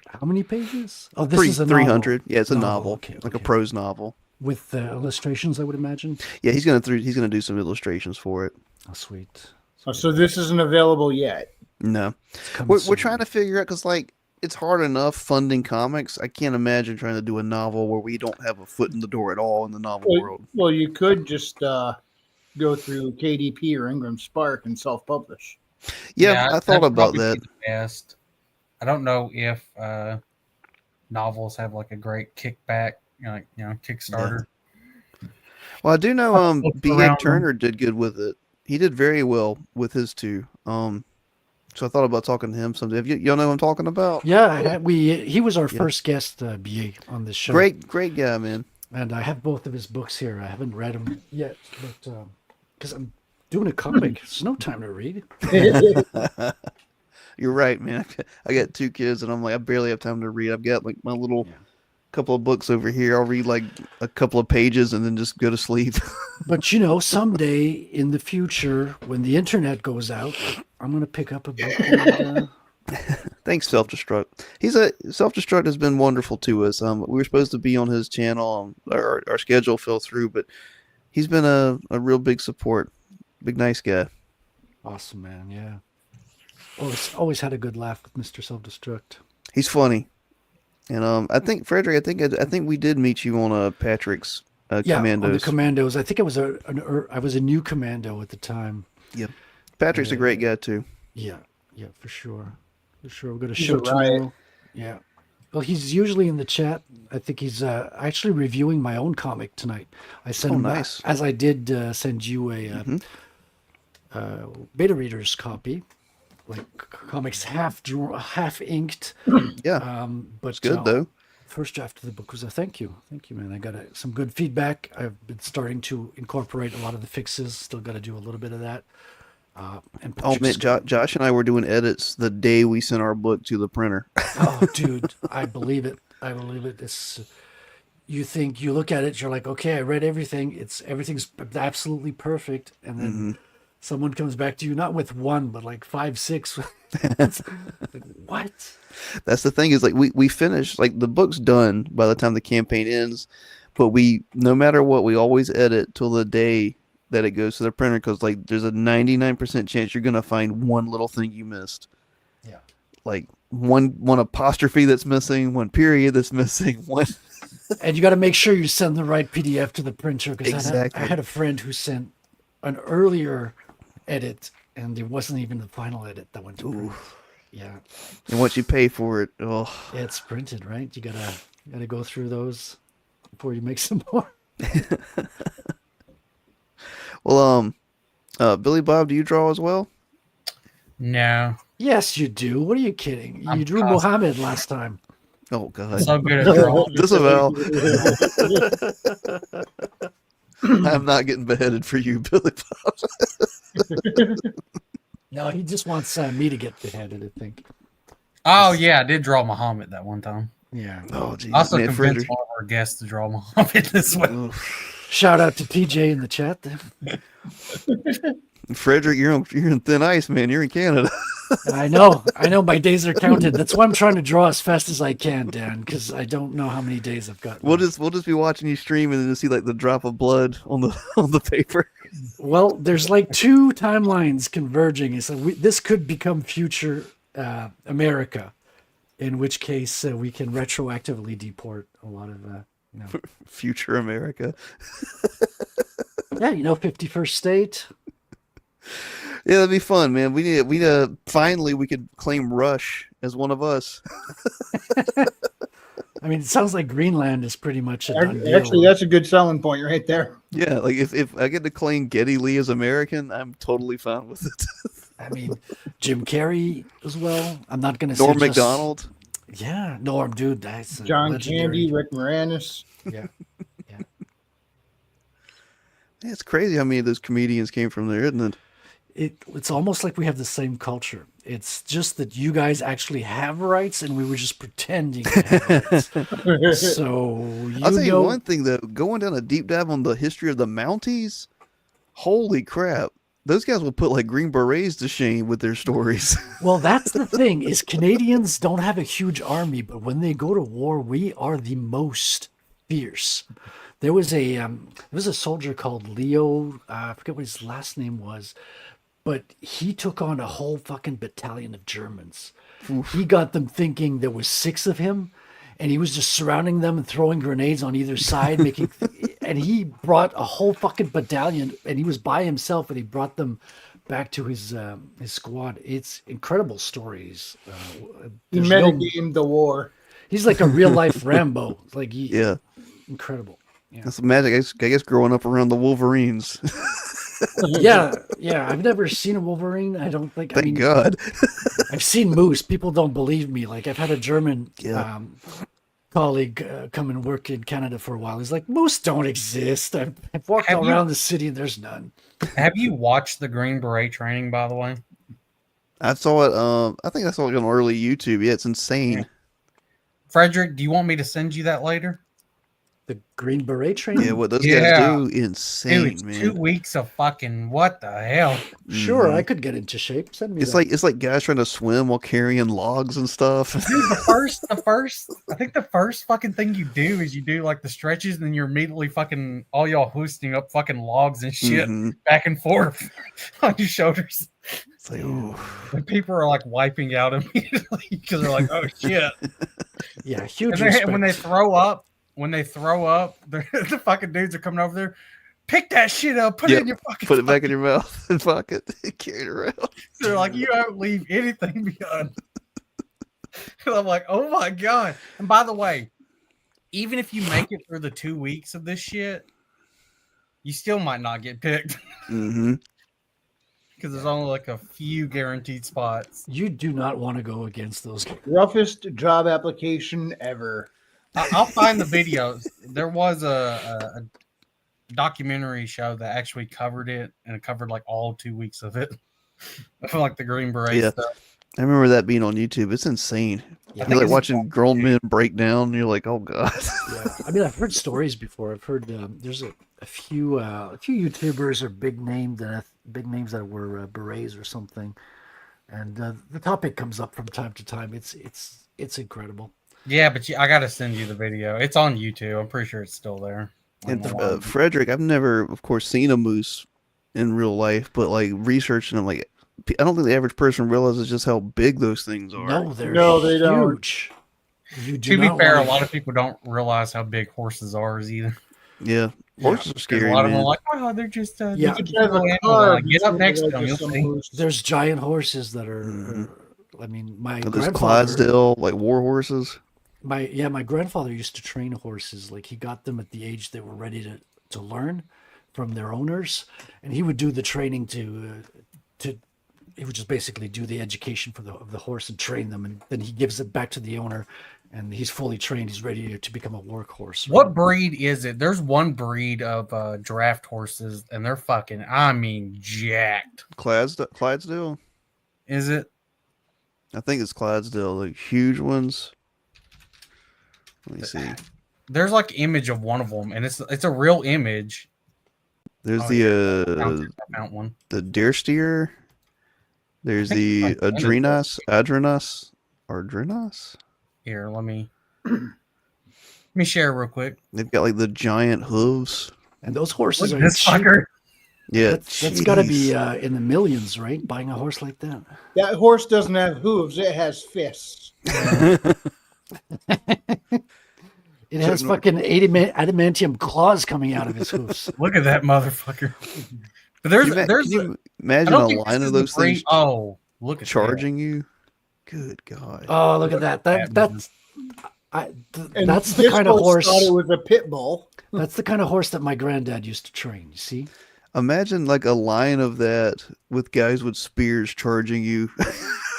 How many pages? Oh, this is a 300. Novel. Yeah, it's a novel, like a prose novel with illustrations, I would imagine. Yeah, he's gonna do some illustrations for it. Oh, sweet. Oh, so this isn't available yet. No, we're trying to figure out because it's hard enough funding comics. I can't imagine trying to do a novel where we don't have a foot in the door at all in the novel world. Well, you could just go through KDP or Ingram Spark and self-publish. Yeah, I thought that'd about probably be that. the best. I don't know if novels have like a great kickback, Kickstarter. Well, I do know B.A. Around Turner did good with it. He did very well with his two. So I thought about talking to him someday. Y'all know who I'm talking about? Yeah, he was our first guest, BA, on this show. Great guy, man. And I have both of his books here. I haven't read them yet, but because I'm doing a comic, there's no time to read. You're right, man. I got 2 kids, and I'm like, I barely have time to read. I've got like my little couple of books over here. I'll read like a couple of pages and then just go to sleep. But someday in the future, when the internet goes out, I'm going to pick up a book. And, Thanks, Self-Destruct. Self-Destruct has been wonderful to us. We were supposed to be on his channel. Our schedule fell through, but he's been a real big support. Big, nice guy. Awesome, man. Yeah. Always had a good laugh with Mr. Self-Destruct. He's funny. And I think, Frederic, I think we did meet you on Patrick's Commandos. On the Commandos. I think I was a new commando at the time. Yep. Patrick's a great guy too. Yeah, for sure. For sure. We're going to show tomorrow. Yeah. Well, he's usually in the chat. I think he's actually reviewing my own comic tonight. I sent him, nice. As I did send you a beta reader's copy. Like comics half inked. Yeah. But it's good though. First draft of the book was a thank you, man. I got some good feedback. I've been starting to incorporate a lot of the fixes. Still got to do a little bit of that. And man, Josh and I were doing edits the day we sent our book to the printer. Oh, dude, I believe it. You look at it, you're like, okay, I read everything. Everything's absolutely perfect, and then. Someone comes back to you, not with 1, but like 5, 6. Like, what? That's the thing is like we finish, like the book's done by the time the campaign ends, but no matter what, we always edit till the day that it goes to the printer because like there's a 99% chance you're going to find one little thing you missed. Yeah. Like one apostrophe that's missing, one period that's missing, one. And you got to make sure you send the right PDF to the printer because exactly. I had a friend who sent an earlier edit and it wasn't even the final edit that went to print. Yeah. And once you pay for it, yeah, it's printed, right? You gotta go through those before you make some more. Well, Billy Bob, do you draw as well? No. Yes, you do. What are you kidding? You drew Mohammed last time. Oh God. So good at drawing. Disavow. I'm not getting beheaded for you, Billy Bob. No, he just wants me to get beheaded, I think. Oh, yeah, I did draw Muhammad that one time. Yeah. Oh, geez. Also convinced one of our guests to draw Muhammad this way. Shout out to TJ in the chat. Frederic, you're in thin ice, man. You're in Canada. I know. My days are counted. That's why I'm trying to draw as fast as I can, Dan, because I don't know how many days I've got. We'll just be watching you stream and then see like the drop of blood on the paper. Well, there's like 2 timelines converging. So this could become future America, in which case we can retroactively deport a lot of future America. Yeah, 51st state. Yeah, that'd be fun, man. We need finally we could claim Rush as one of us. I mean, it sounds like Greenland is pretty much a done deal. Actually, that's a good selling point right there. Yeah, like if I get to claim Geddy Lee as American, I'm totally fine with it. I mean, Jim Carrey as well. I'm not going to say Norm Macdonald. Yeah, Norm, dude. That's John legendary. Candy, Rick Moranis. Yeah. It's crazy how many of those comedians came from there, isn't it? It's almost like we have the same culture. It's just that you guys actually have rights and we were just pretending to have rights. So I'll tell you one thing though, going down a deep dive on the history of the Mounties, holy crap. Those guys will put like Green Berets to shame with their stories. Well, that's the thing is Canadians don't have a huge army, but when they go to war, we are the most fierce. There was a soldier called Leo. I forget what his last name was, but he took on a whole fucking battalion of Germans. Oof. He got them thinking there was 6 of him, and he was just surrounding them and throwing grenades on either side, and he brought a whole fucking battalion, and he was by himself, and he brought them back to his squad. It's incredible stories. He There's metagamed the war. He's like a real life Rambo. Like Yeah. incredible. Yeah. That's magic. I guess growing up around the Wolverines. yeah. I've never seen a Wolverine. I don't think. Thank God. I've seen Moose. People don't believe me. Like I've had a German colleague come and work in Canada for a while. He's like, Moose don't exist. I've walked all around the city and there's none. Have you watched the Green Beret training, by the way? I saw it. I think I saw it on early YouTube. Yeah, it's insane. Yeah. Frederic, do you want me to send you that later? The Green Beret training? Yeah, what those guys do, insane, Dude, it's man. 2 weeks of fucking what the hell? Sure, I could get into shape. Send me that. It's like guys trying to swim while carrying logs and stuff. Dude, I think the first fucking thing you do is you do like the stretches, and then you're immediately fucking all y'all hoisting up fucking logs and shit back and forth on your shoulders. It's like, ooh. And people are like wiping out immediately because they're like, oh shit. Yeah, huge. And when they throw up, the fucking dudes are coming over there. Pick that shit up, put it in your fucking put it back in your mouth and pocket, carry it around. So they're like, you don't leave anything behind. And I'm like, oh my god. And by the way, even if you make it through the 2 weeks of this shit, you still might not get picked. Because there's only like a few guaranteed spots. You do not want to go against those guys. Roughest job application ever. I'll find the videos. There was a documentary show that actually covered it, and it covered like all 2 weeks of it. Like the Green Beret stuff. I remember that being on YouTube. It's insane. Yeah, you're like watching grown men break down. And you're like, oh god. Yeah, I mean, I've heard stories before. I've heard there's a few YouTubers or big names that were berets or something, and the topic comes up from time to time. It's incredible. Yeah, but I got to send you the video. It's on YouTube. I'm pretty sure it's still there. And Frederic, I've never, of course, seen a moose in real life, but like researching them, like I don't think the average person realizes just how big those things are. No, they huge. To be fair, a lot of people don't realize how big horses are either. Yeah, horses are scary. A lot of them man. are like, oh, they're just Yeah. get up next to them. You'll see. There's giant horses that are. I mean, my Those grandfather. Clydesdale, like war horses. My grandfather used to train horses. Like he got them at the age they were ready to learn from their owners, and he would do the training to he would just basically do the education of the horse and train them, and then he gives it back to the owner, and he's fully trained. He's ready to become a workhorse. Right? What breed is it? There's one breed of draft horses, and they're fucking, I mean, jacked. Clydesdale? Is it? I think it's Clydesdale, like huge ones. Let me see. There's like image of one of them, and it's a real image. There's I found one. The deer steer. There's the Adrenas. Here, let me share real quick. They've got like the giant hooves. And those horses Look are at this cheap. fucker. Yeah, That's got to be in the millions, right? Buying a horse like that. That horse doesn't have hooves; it has fists. It has fucking adamantium claws coming out of his hoofs. Look at that motherfucker. But can you imagine a line of those things. Oh, look at charging you. Good God! Oh, look at that. That's the this kind of horse. Thought it was a pit bull. That's the kind of horse that my granddad used to train. You see? Imagine like a line of that with guys with spears charging you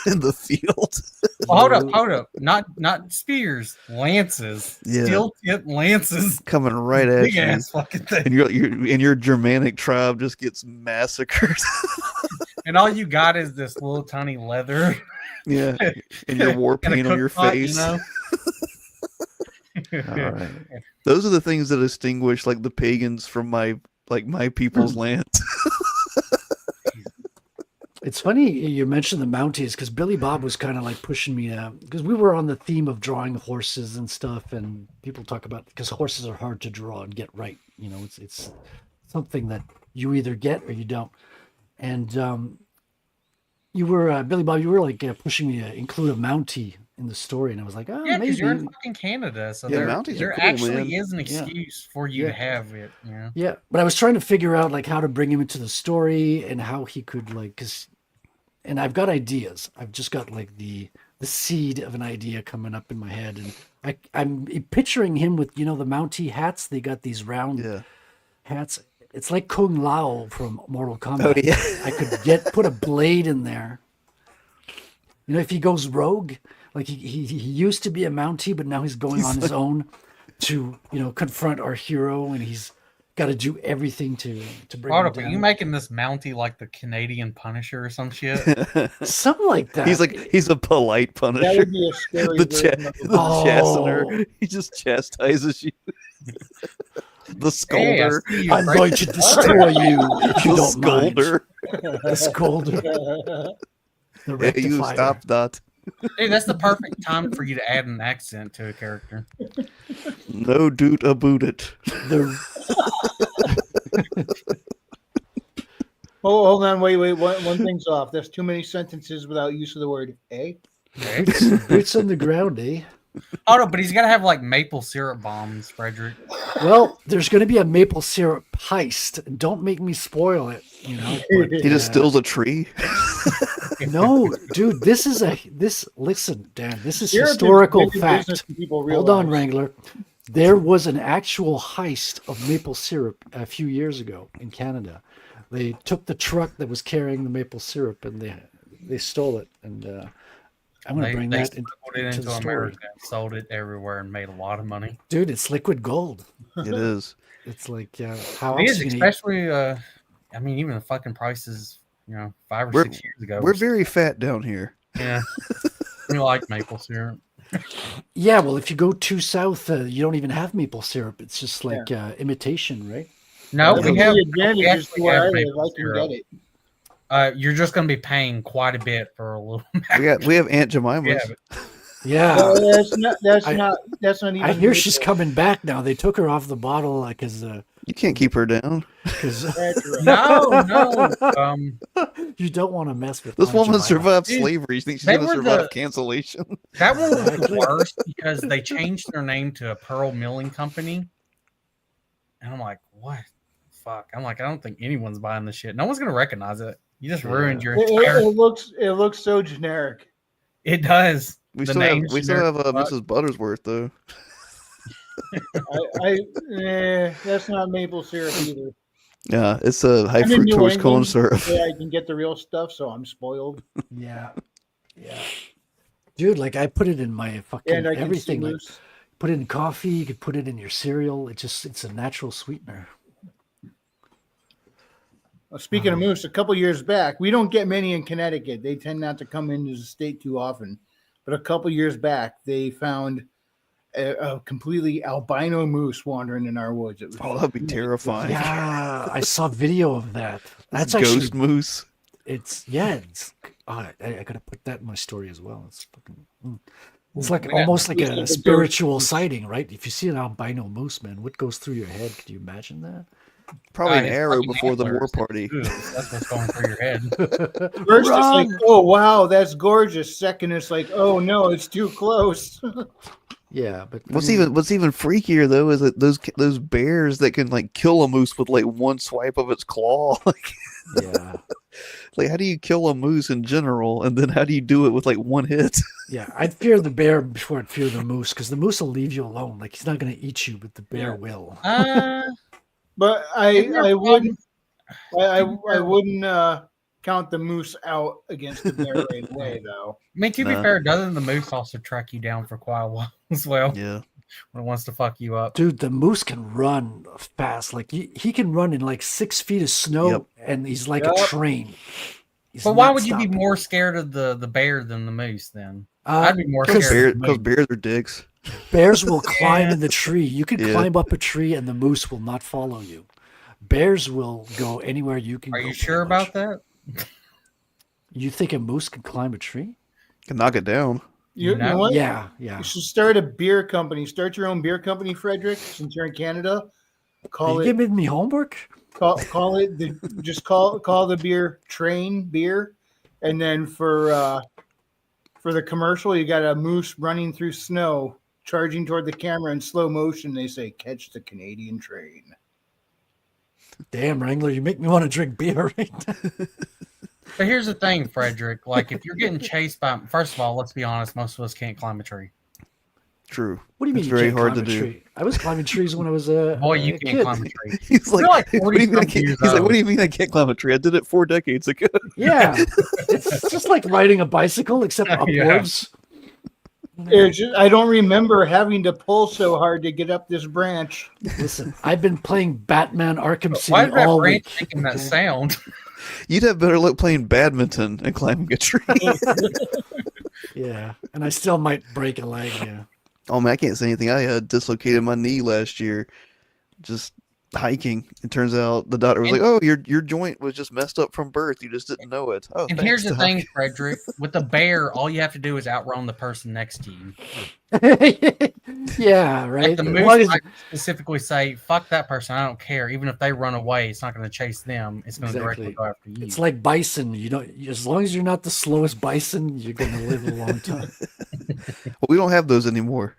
in the field. Well, hold up. Not spears, lances. Yeah. Steel tip lances. Coming right at Big you. ass fucking thing. And your Germanic tribe just gets massacred. And all you got is this little tiny leather. Yeah. And your war paint on your face. You know? All right. Those are the things that distinguish like the pagans from my people's land. It's funny you mentioned the Mounties because Billy Bob was kind of like pushing me because we were on the theme of drawing horses and stuff, and people talk about because horses are hard to draw and get right. You know, it's something that you either get or you don't. And you were Billy Bob, you were like pushing me to include a Mountie in the story, and I was like, oh, Yeah, because maybe. you're in fucking Canada, so Yeah, there, Mounties are there cool, actually man. is an Yeah. excuse for you to have it. You know? Yeah, but I was trying to figure out like how to bring him into the story and how he could like, and I've got ideas. I've just got like the seed of an idea coming up in my head, and I'm picturing him with the Mountie hats. They got these round hats. It's like Kung Lao from Mortal Kombat. Oh, yeah. I could put a blade in there. If he goes rogue, like he used to be a Mountie, but now he's going on his own to confront our hero, and he's got to do everything to bring him Are down. you making this Mountie like the Canadian Punisher or some shit? Something like that. He's a polite Punisher. That would be a scary version of the chastener. He just chastises you. The scolder. Hey, I'm going to destroy you if you don't mind. The scolder. The Yeah, you rectifier. stop that. Hey, that's the perfect time for you to add an accent to a character. No doot about it. Oh, hold on, wait. One thing's off. That's too many sentences without use of the word "eh." Boots on the ground, eh? Oh no, but he's got to have like maple syrup bombs, Frederic. Well, there's going to be a maple syrup heist. Don't make me spoil it. But, He just steals a tree. No, dude, listen, Dan, this is Syrup is historical big fact. business than people Hold on, realize. Wrangler. There was an actual heist of maple syrup a few years ago in Canada. They took the truck that was carrying the maple syrup and they stole it. And I'm going to bring that put it into into the story. America, and sold it everywhere, and made a lot of money. Dude, it's liquid gold. It is. It's like how It else is, are you gonna especially. I mean, even the fucking prices. 5 or 6 years ago. We're very fat down here. Yeah, we like maple syrup. Yeah, well, if you go too south, you don't even have maple syrup. It's just like imitation, right? No, That's we the have. advantage we is actually where I have live. maple I can syrup. get it. You're just going to be paying quite a bit for a little. We have Aunt Jemima's. Yeah, That's not even. I hear she's coming back now. They took her off the bottle because You can't keep her down. No. You don't want to mess with This Aunt woman Jemima. survived Dude, slavery. You think she's they going to were survive the- cancellation? That one was the worst because they changed their name to a Pearl Milling Company. And I'm like, what? Fuck. I'm like, I don't think anyone's buying this shit. No one's going to recognize it. You just ruined your entire. It looks so generic. It does. We The still have name's Mrs. generic. Buttersworth though. That's not maple syrup either. Yeah, it's a high I'm in New fructose corn England, syrup. where I can get the real stuff, so I'm spoiled. Yeah. Dude, like I put it in my fucking And I can everything. see Like, loose. put it in coffee. You could put it in your cereal. It's a natural sweetener. Well, speaking of moose, a couple years back, we don't get many in Connecticut. They tend not to come into the state too often. But a couple years back, they found a completely albino moose wandering in our woods. It was That'd be terrifying. Yeah, I saw video of that. That's Ghost actually moose. It's I gotta put that in my story as well. It's fucking. It's like We got- almost like it's like a a spiritual ghost. sighting, right? If you see an albino moose, man, what goes through your head? Could you imagine that? Probably an it's arrow fucking before the war antlers. party. Ooh, that's what's going through your head. First, it's like, Run! oh wow, that's gorgeous. Second, it's like, oh no, it's too close. Yeah, but What's even freakier though is that those bears that can like kill a moose with like one swipe of its claw. yeah, Like how do you kill a moose in general, and then how do you do it with like one hit? yeah. I'd fear the bear before I'd fear the moose because the moose will leave you alone. Like he's not gonna eat you, but the bear will. But I wouldn't count the moose out against the bear right away, though. I mean, to be fair, doesn't the moose also track you down for quite a while as well? Yeah. When it wants to fuck you up. Dude, the moose can run fast. Like he can run in like 6 feet of snow, and he's like a train. He's But why not would you be stopping. more scared of the bear than the moose then? I'd be more because scared of the Because moose. bears are dicks. Bears will climb in the tree. You can Yeah. climb up a tree, and the moose will not follow you. Bears will go anywhere you can. Are go you sure pretty much. about that? You think a moose can climb a tree? Can knock it down. You know what? Yeah. You should start a beer company. Start your own beer company, Frederic, since you're in Canada. Are you giving me homework? Call it call the beer Train Beer, and then for for the commercial, you got a moose running through snow, charging toward the camera in slow motion. They say, "Catch the Canadian train." Damn, Wrangler, you make me want to drink beer right now. But here's the thing, Frederic. Like, if you're getting chased by, first of all, let's be honest, most of us can't climb a tree. True. What do you mean? It's You very can't hard climb to a do. tree? I was climbing trees when I was a Boy, you a can't kid. climb a tree. He's like, You're like what do you mean I 40-something can't? years He's like, old. what do you mean I can't climb a tree? I did it 4 decades ago. Yeah, it's just like riding a bicycle, except Yeah. upwards. I don't remember having to pull so hard to get up this branch. Listen, I've been playing Batman Arkham City Why is that all branch week. making that sound? You'd have better luck playing badminton and climbing a tree. Yeah, and I still might break a leg. Yeah. Oh man, I can't say anything. I dislocated my knee last year, just hiking. It turns out the doctor was like, "Oh, your joint was just messed up from birth. You just didn't know it." Oh, And thanks, here's the Doc. thing, Frederic. With a bear, all you have to do is outrun the person next to you. Yeah, right. Like the As long moose as- might specifically say, "Fuck that person. I don't care." Even if they run away, it's not going to chase them. It's going to directly Exactly. go after you. It's like bison. You don't. As long as you're not the slowest bison, you're going to live a long time. Well, we don't have those anymore.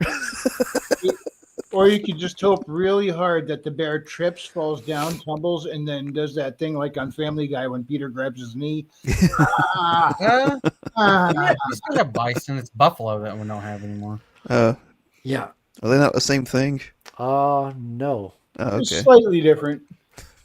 Or you could just hope really hard that the bear trips, falls down, tumbles, and then does that thing like on Family Guy when Peter grabs his knee. Yeah, we still have bison. It's buffalo that we don't have anymore. Yeah. Are they not the same thing? No. Oh, It's okay. slightly different.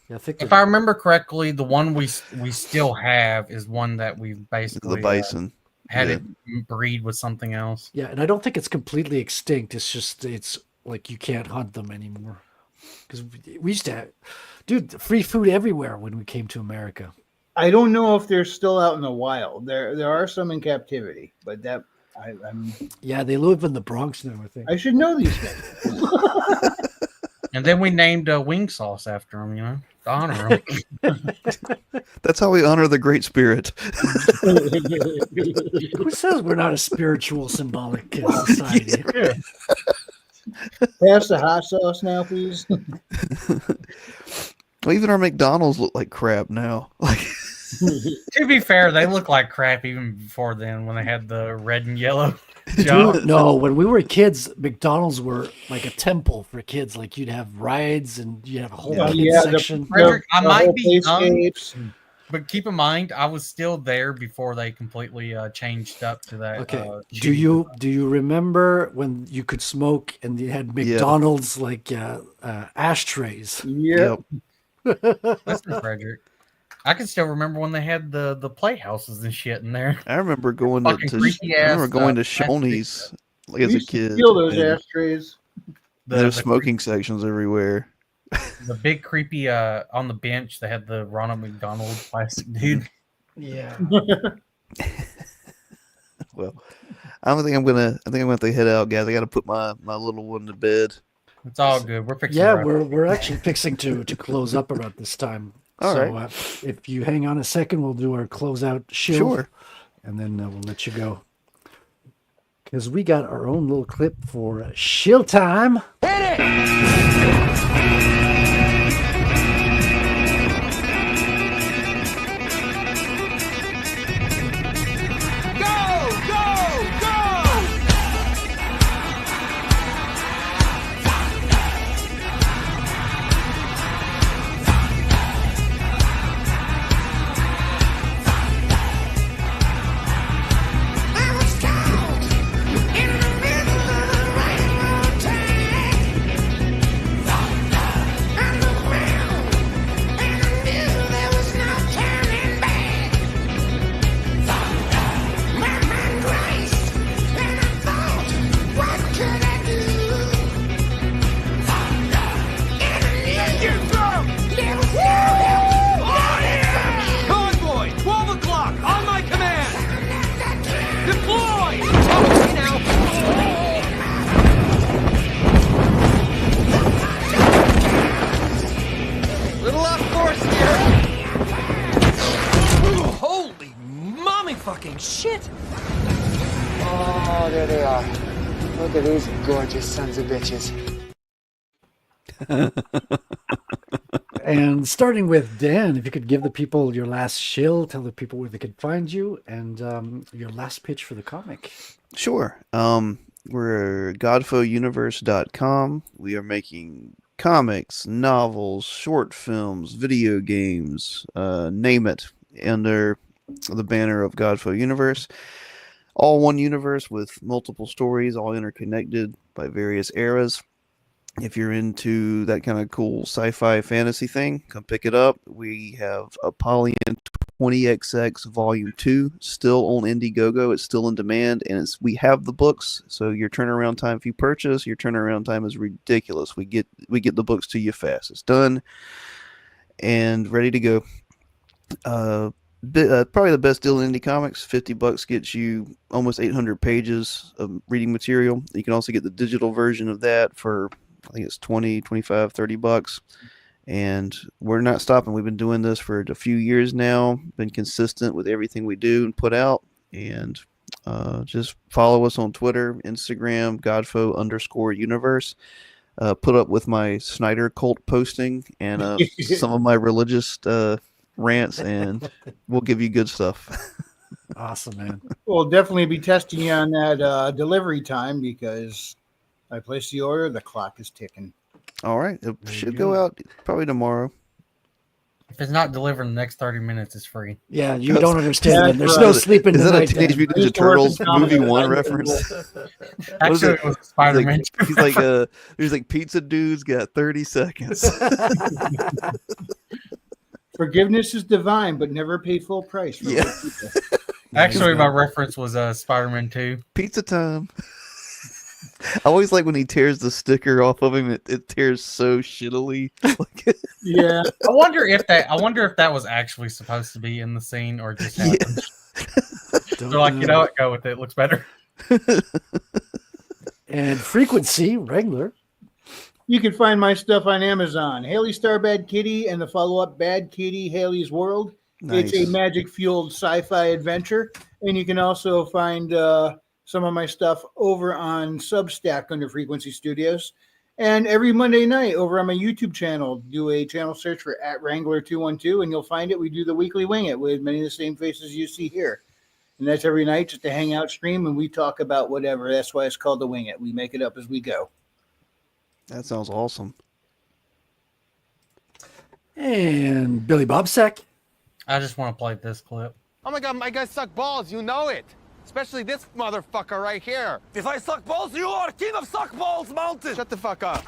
Yeah, I think If I remember correctly, the one we still have is one that we've basically The bison. had Yeah. it breed with something else. Yeah, and I don't think it's completely extinct. It's just it's like you can't hunt them anymore. Because we used to have, dude, free food everywhere when we came to America. I don't know if they're still out in the wild. There are some in captivity, but that I'm Yeah, they live in the Bronx now, I think. I should know these things. And then we named wing sauce after him, you know, to honor him. That's how we honor the Great Spirit. Who says we're not a spiritual, symbolic society? Pass the hot sauce now, please. Well, even our McDonald's look like crap now. Like, To be fair, they look like crap even before then when they had the red and yellow jug. Dude, no, when we were kids, McDonald's were like a temple for kids. Like you'd have rides and you'd have a whole kids section. Frederic, I the might whole be young, playscapes. but keep in mind, I was still there before they completely changed up to that. Okay. Do you remember when you could smoke and you had McDonald's like ashtrays? Yep. Listen, Frederic, I can still remember when they had the playhouses and shit in there. I remember going to, Fucking creepy I remember ass, going to plastic Shoney's like We as a used to kid. steal those and ashtrays. There's smoking sections everywhere. The big creepy on the bench. They had the Ronald McDonald plastic dude. Yeah. Well, I think I'm gonna have to head out, guys. I got to put my little one to bed. It's all good. We're fixing. Yeah, to wrap we're actually fixing to close up about this time. All so right. If you hang on a second, we'll do our closeout shield. Sure. And then we'll let you go. Because we got our own little clip for shield time. Convoy, 12 o'clock, on my command! Deploy! Okay, now. Little off course here. Holy mommy fucking shit! Oh, there they are. Look at these gorgeous sons of bitches. And starting with Dan, if you could give the people your last shill, tell the people where they could find you, and your last pitch for the comic. Sure. We're GodFoeUniverse.com. We are making comics, novels, short films, video games, name it, under the banner of GodFoe Universe. All one universe with multiple stories, all interconnected by various eras. If you're into that kind of cool sci-fi fantasy thing, come pick it up. We have Apollyon 20XX Volume 2 still on Indiegogo. It's still in demand, and we have the books. So your turnaround time, if you purchase, your turnaround time is ridiculous. We get the books to you fast. It's done and ready to go. Probably the best deal in indie comics. $50 gets you almost 800 pages of reading material. You can also get the digital version of that for, I think it's 20, 25, $30. And we're not stopping. We've been doing this for a few years now, been consistent with everything we do and put out. And just follow us on Twitter, Instagram, GodFoe_universe. Put up with my Snyder cult posting and some of my religious rants, and we'll give you good stuff. Awesome, man. We'll definitely be testing you on that delivery time, because I placed the order, the clock is ticking. All right. It should go out probably tomorrow. If it's not delivered in the next 30 minutes, it's free. Yeah, you don't understand that. There's no sleeping Is that a tonight. Teenage Mutant Ninja Turtles movie 1 reference? Actually, it was Spider-Man. He's like, there's like pizza dude's got 30 seconds. Forgiveness is divine, but never pay full price. For Yeah. Actually, my reference was Spider-Man 2. Pizza time. I always like when he tears the sticker off of him. It tears so shittily. Yeah. I wonder if that was actually supposed to be in the scene or just happened. They're like, you know what, go with it. Looks better. And Frequency, regular. You can find my stuff on Amazon. Haley Star Bad Kitty and the follow-up Bad Kitty Haley's World. Nice. It's a magic-fueled sci-fi adventure. And you can also find some of my stuff over on Substack under Frequency Studios. And every Monday night over on my YouTube channel, do a channel search for @Wrangler212, and you'll find it. We do the weekly Wing It with many of the same faces you see here. And that's every night, just a hangout stream, and we talk about whatever. That's why it's called the Wing It. We make it up as we go. That sounds awesome. And Billy Bobsack. I just want to play this clip. Oh my God, my guys suck balls. You know it. Especially this motherfucker right here. If I suck balls, you are king of suck balls mountain. Shut the fuck up.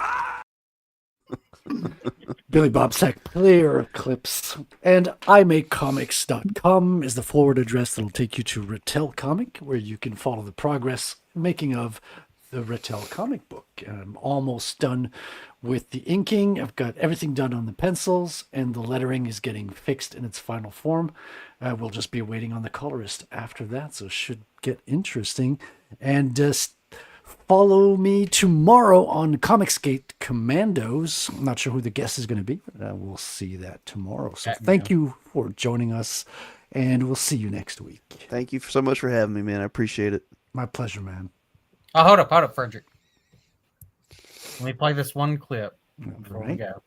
Billy Bobsack, player of clips. And imakecomics.com is the forward address that'll take you to Rattel Comic, where you can follow the progress making of the Rattel comic book. I'm almost done with the inking. I've got everything done on the pencils, and the lettering is getting fixed in its final form. We'll just be waiting on the colorist after that, so it should get interesting. And just follow me tomorrow on Comicsgate Commandos. I'm not sure who the guest is going to be, but we'll see that tomorrow. So thank you for joining us, and we'll see you next week. Thank you so much for having me, man. I appreciate it. My pleasure, man. Oh, hold up, Frederic. Let me play this one clip before we go.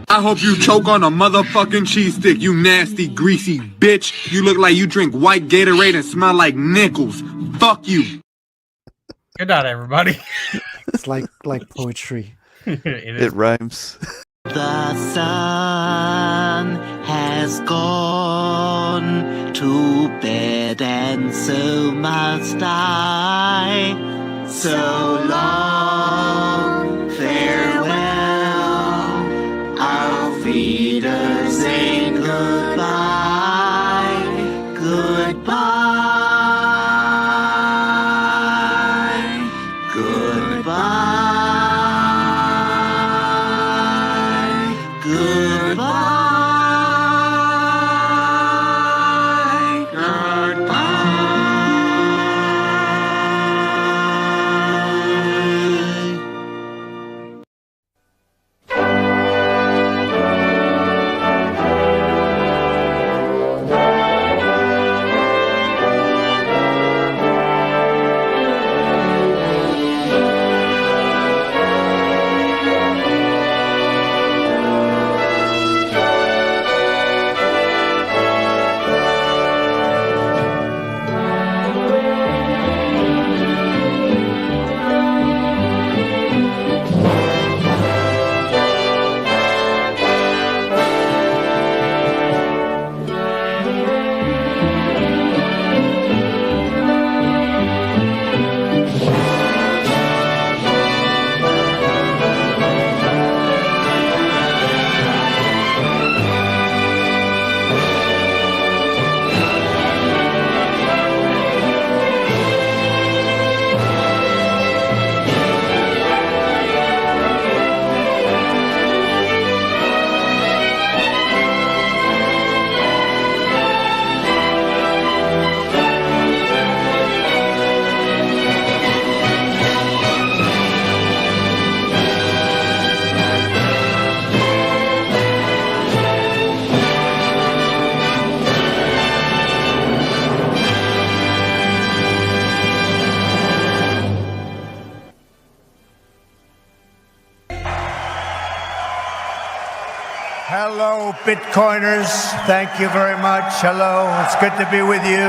I hope you choke on a motherfucking cheese stick, you nasty, greasy bitch. You look like you drink white Gatorade and smell like nickels. Fuck you. Good night, everybody. It's like poetry. It rhymes. The sun has gone to bed, and so must I. So long, farewell. Auf Wiedersehen, goodbye, goodbye, goodbye, goodbye, goodbye. Hello, Bitcoiners. Thank you very much. Hello. It's good to be with you.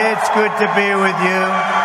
It's good to be with you.